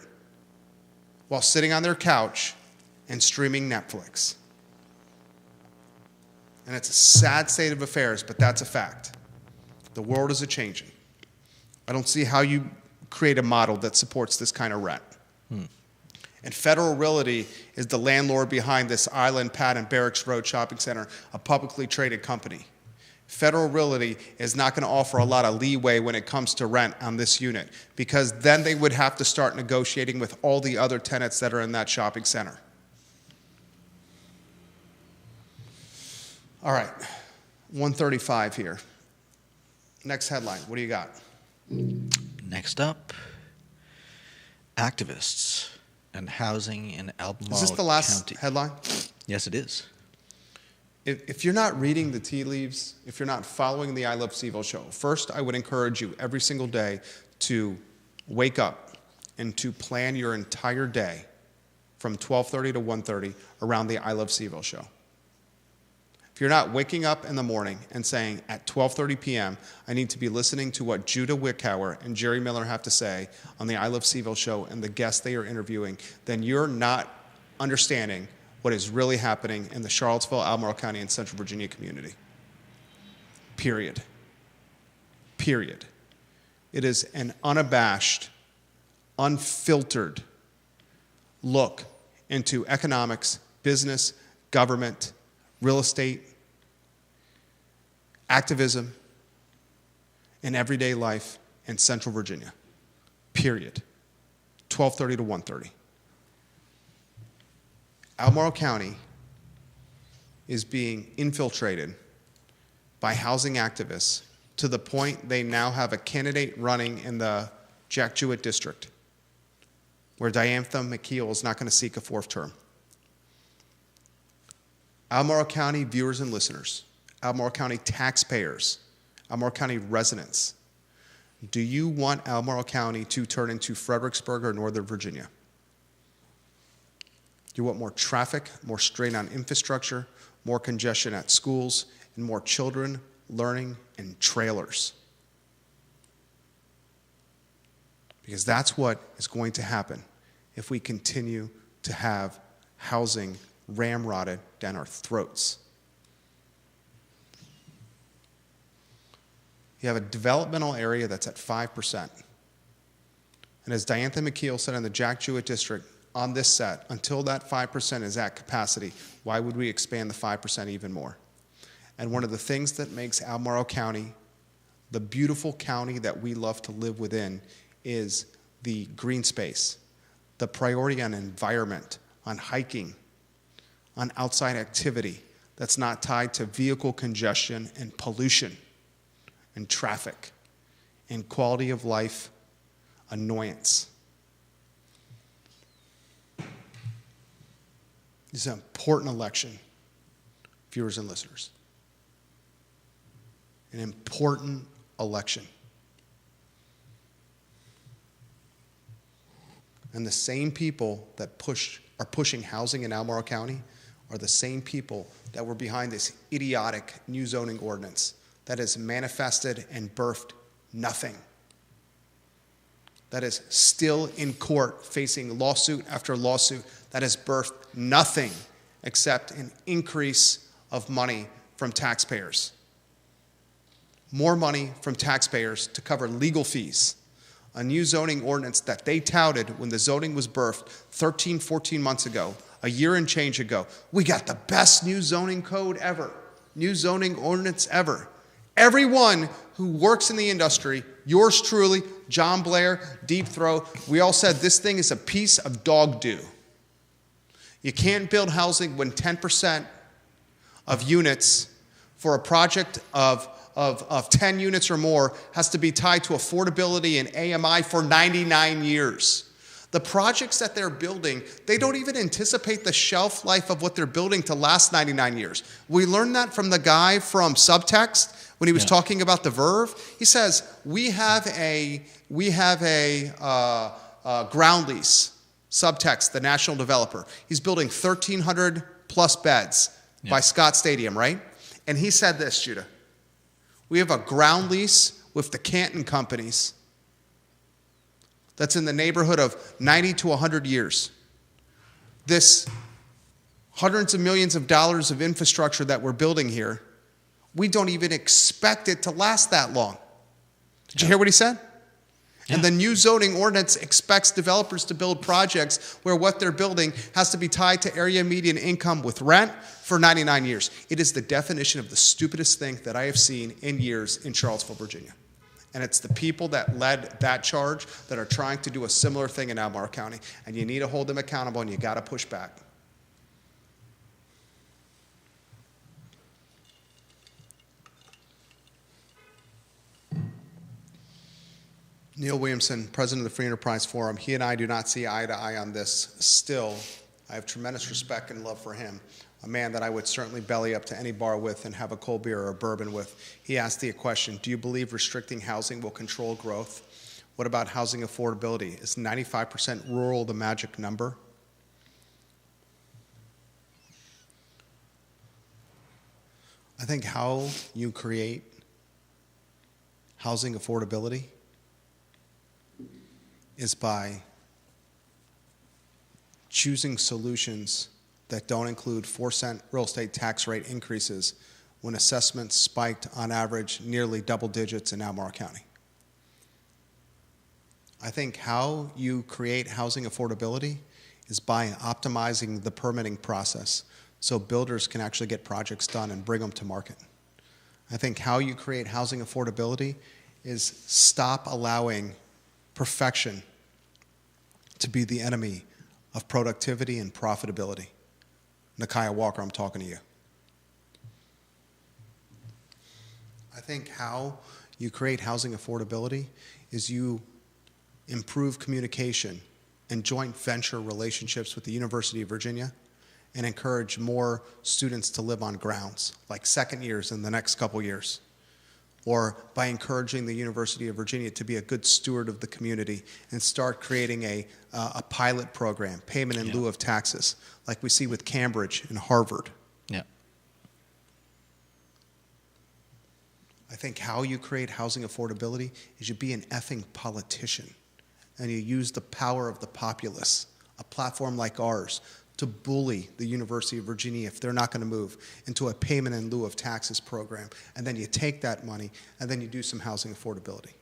while sitting on their couch and streaming Netflix. And it's a sad state of affairs, but that's a fact. The world is a-changing. I don't see how you create a model that supports this kind of rent. And Federal Realty is the landlord behind this Island Pad and Barracks Road Shopping Center, a publicly traded company. Federal Realty is not going to offer a lot of leeway when it comes to rent on this unit, because then they would have to start negotiating with all the other tenants that are in that shopping center. All right, 135 here. Next headline, what do you got? Next up, activists and housing in Albemarle County. Is this the last headline? Yes, it is. If you're not reading the tea leaves, if you're not following the I Love CVille show, first I would encourage you every single day to wake up and to plan your entire day from 12:30 to 1:30 around the I Love CVille show. If you're not waking up in the morning and saying at 12:30 p.m., I need to be listening to what Judah Wickhauer and Jerry Miller have to say on the I Love CVille show and the guests they are interviewing, then you're not understanding what is really happening in the Charlottesville, Albemarle County, and Central Virginia community. Period. Period. It is an unabashed, unfiltered look into economics, business, government, real estate, activism, and everyday life in Central Virginia. Period. 12:30 to 1:30. Albemarle County is being infiltrated by housing activists to the point they now have a candidate running in the Jack Jewett district where Diantha McKeel is not going to seek a fourth term. Albemarle County viewers and listeners, Albemarle County taxpayers, Albemarle County residents, do you want Albemarle County to turn into Fredericksburg or Northern Virginia? Do you want more traffic, more strain on infrastructure, more congestion at schools, and more children learning in trailers? Because that's what is going to happen if we continue to have housing ramrodded down our throats. You have a developmental area that's at 5%. And as Diantha McKeel said in the Jack Jewett district on this set, until that 5% is at capacity, why would we expand the 5% even more? And one of the things that makes Albemarle County the beautiful county that we love to live within is the green space, the priority on environment, on hiking, on outside activity that's not tied to vehicle congestion and pollution and traffic and quality of life annoyance. This is an important election, viewers and listeners. An important election. And the same people that are pushing housing in Albemarle County are the same people that were behind this idiotic new zoning ordinance that has manifested and birthed nothing. That is still in court facing lawsuit after lawsuit that has birthed nothing except an increase of money from taxpayers. More money from taxpayers to cover legal fees. A new zoning ordinance that they touted when the zoning was birthed 13, 14 months ago, a year and change ago. We got the best new zoning code ever, new zoning ordinance ever. Everyone who works in the industry, yours truly, John Blair, Deep Throat, we all said this thing is a piece of dog do. You can't build housing when 10% of units for a project of 10 units or more has to be tied to affordability and AMI for 99 years. The projects that they're building, they don't even anticipate the shelf life of what they're building to last 99 years. We learned that from the guy from Subtext when he was talking about the Verve. He says, we have a ground lease, Subtext, the national developer. He's building 1,300 plus beds by Scott Stadium, right? And he said this, Judah. We have a ground lease with the Canton companies that's in the neighborhood of 90 to 100 years. This hundreds of millions of dollars of infrastructure that we're building here, we don't even expect it to last that long. Did you hear what he said? Yeah. And the new zoning ordinance expects developers to build projects where what they're building has to be tied to area median income with rent for 99 years. It is the definition of the stupidest thing that I have seen in years in Charlottesville, Virginia. And it's the people that led that charge that are trying to do a similar thing in Albemarle County. And you need to hold them accountable, and you got to push back. Neil Williamson, president of the Free Enterprise Forum, he and I do not see eye to eye on this still. I have tremendous respect and love for him, a man that I would certainly belly up to any bar with and have a cold beer or a bourbon with. He asked the question, do you believe restricting housing will control growth? What about housing affordability? Is 95% rural the magic number? I think how you create housing affordability is by choosing solutions that don't include 4-cent real estate tax rate increases when assessments spiked on average nearly double digits in Albemarle County. I think how you create housing affordability is by optimizing the permitting process so builders can actually get projects done and bring them to market. I think how you create housing affordability is stop allowing perfection to be the enemy of productivity and profitability. Nakia Walker, I'm talking to you. I think how you create housing affordability is you improve communication and joint venture relationships with the University of Virginia and encourage more students to live on grounds, like second years in the next couple years. Or by encouraging the University of Virginia to be a good steward of the community and start creating a pilot program, payment in lieu of taxes, like we see with Cambridge and Harvard. Yeah. I think how you create housing affordability is you be an effing politician and you use the power of the populace, a platform like ours, to bully the University of Virginia if they're not going to move into a payment in lieu of taxes program. And then you take that money and then you do some housing affordability.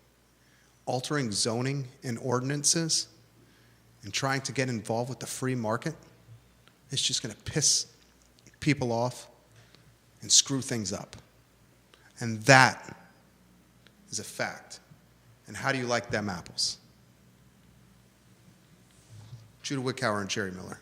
Altering zoning and ordinances and trying to get involved with the free market is just going to piss people off and screw things up. And that is a fact. And how do you like them apples? Judah Wickower and Jerry Miller.